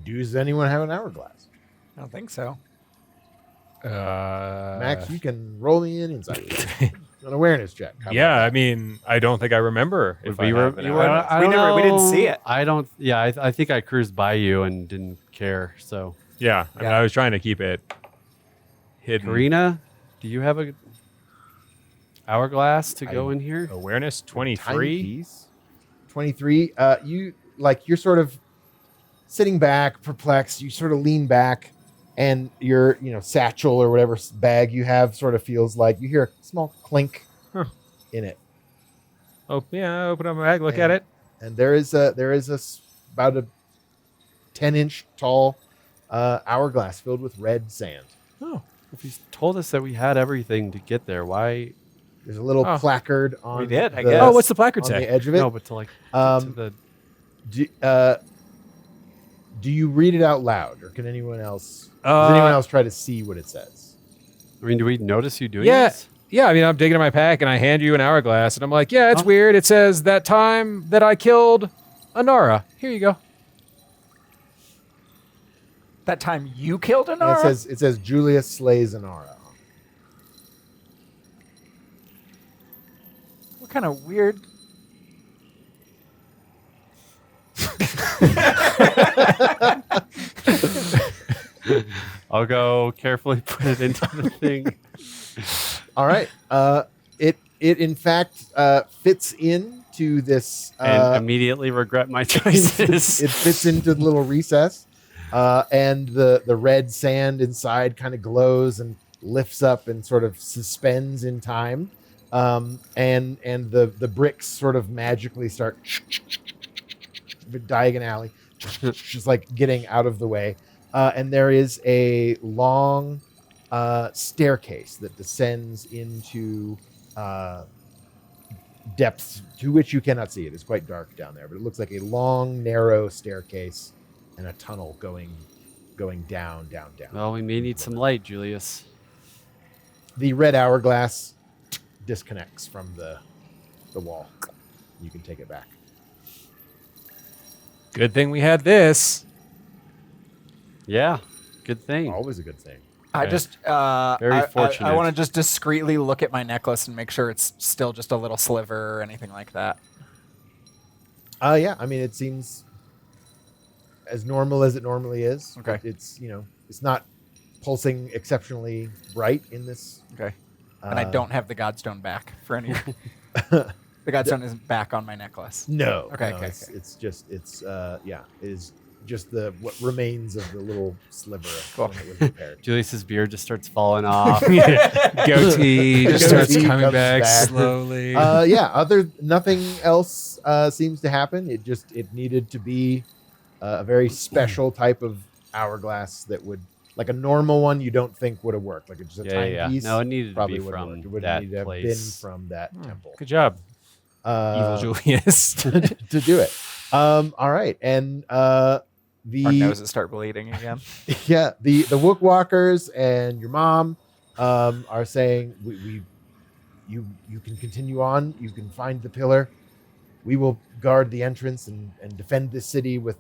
Does anyone have an hourglass? I don't think so. Max, you can roll me an insight. An awareness check. How Yeah, about I mean, I don't think I remember if I have an hourglass. I we didn't see it. I don't. Yeah, I think I cruised by you and didn't care. So Yeah, I mean, I was trying to keep it hidden. Karina, do you have a hourglass to go in here? Awareness that? 23. Timepiece. 23. You're sort of sitting back, perplexed. You sort of lean back, and your satchel or whatever bag you have sort of feels like you hear a small clink in it. Oh yeah, open up my bag, look at it. And there is about a 10-inch tall hourglass filled with red sand. Oh, If he's told us that we had everything to get there, why There's a little placard on. We did, I the- guess. Oh, what's the placard on say? the edge of it? No, but to like get to the Do you read it out loud, or can anyone else? Does anyone else try to see what it says? I mean, do we notice you doing Yeah. this? Yeah, I mean, I'm digging in my pack and I hand you an hourglass and I'm like, yeah, it's weird. It says that time that I killed Anara. Here you go. That time you killed And Anara? it says Julius slays Anara. What kind of weird... I'll go carefully put it into the thing. All right. It in fact fits into this. And immediately regret my choices. It fits into the little recess, and the red sand inside kind of glows and lifts up and sort of suspends in time, and the bricks sort of magically start diagonally, just like getting out of the way, and there is a long staircase that descends into depths to which you cannot see. It is quite dark down there, but it looks like a long, narrow staircase and a tunnel going down. Well, we may need some light, Julius. The red hourglass disconnects from the wall. You can take it back. Good thing we had this. Yeah, good thing. Always a good thing. I just... Very fortunate. I want to just discreetly look at my necklace and make sure it's still just a little sliver or anything like that. Yeah, I mean, it seems as normal as it normally is. Okay. It's, it's not pulsing exceptionally bright in this. Okay. And I don't have the Godstone back for any... The Godstone isn't back on my necklace. No. Okay, no, okay, It's just, it is just what remains of the little sliver Cool. when it was repaired. Julius's beard just starts falling off. Goatee just starts Goatee coming comes back back. slowly. Nothing else seems to happen. It needed to be a very special type of hourglass that would, like a normal one, you don't think would have worked. Like it's just a timepiece. No, it needed to probably be wouldn't from work. It would that need to have been place. from that temple. Good job, evil Julius. to do it. All right, and Our noses start bleeding again. yeah, the Wook Walkers and your mom are saying you can continue on. You can find the pillar. We will guard the entrance and defend this city with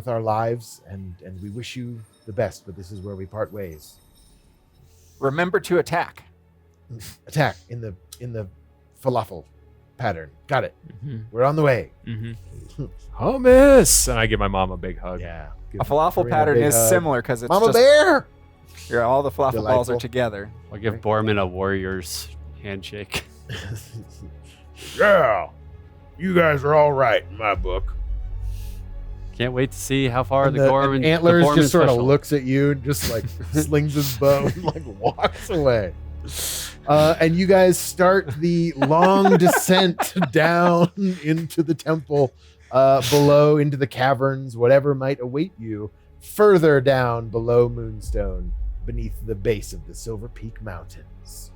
our lives, and we wish you the best. But this is where we part ways. Remember to attack. Attack in the falafel pattern. Got it. Mm-hmm. We're on the way. Mm-hmm. Hummus! And I give my mom a big hug. Yeah. A falafel Bring a pattern big is hug. similar because it's Mama just Bear. all the falafel balls are Delightful. together. I'll give Borman a warrior's handshake. Yeah, you guys are all right in my book. Can't wait to see how far And the Gorman and Antlers the Borman just sort of special. looks at you and just like slings his bow and like walks away. And you guys start the long descent down into the temple, below into the caverns, whatever might await you further down below Moonstone, beneath the base of the Silver Peak Mountains.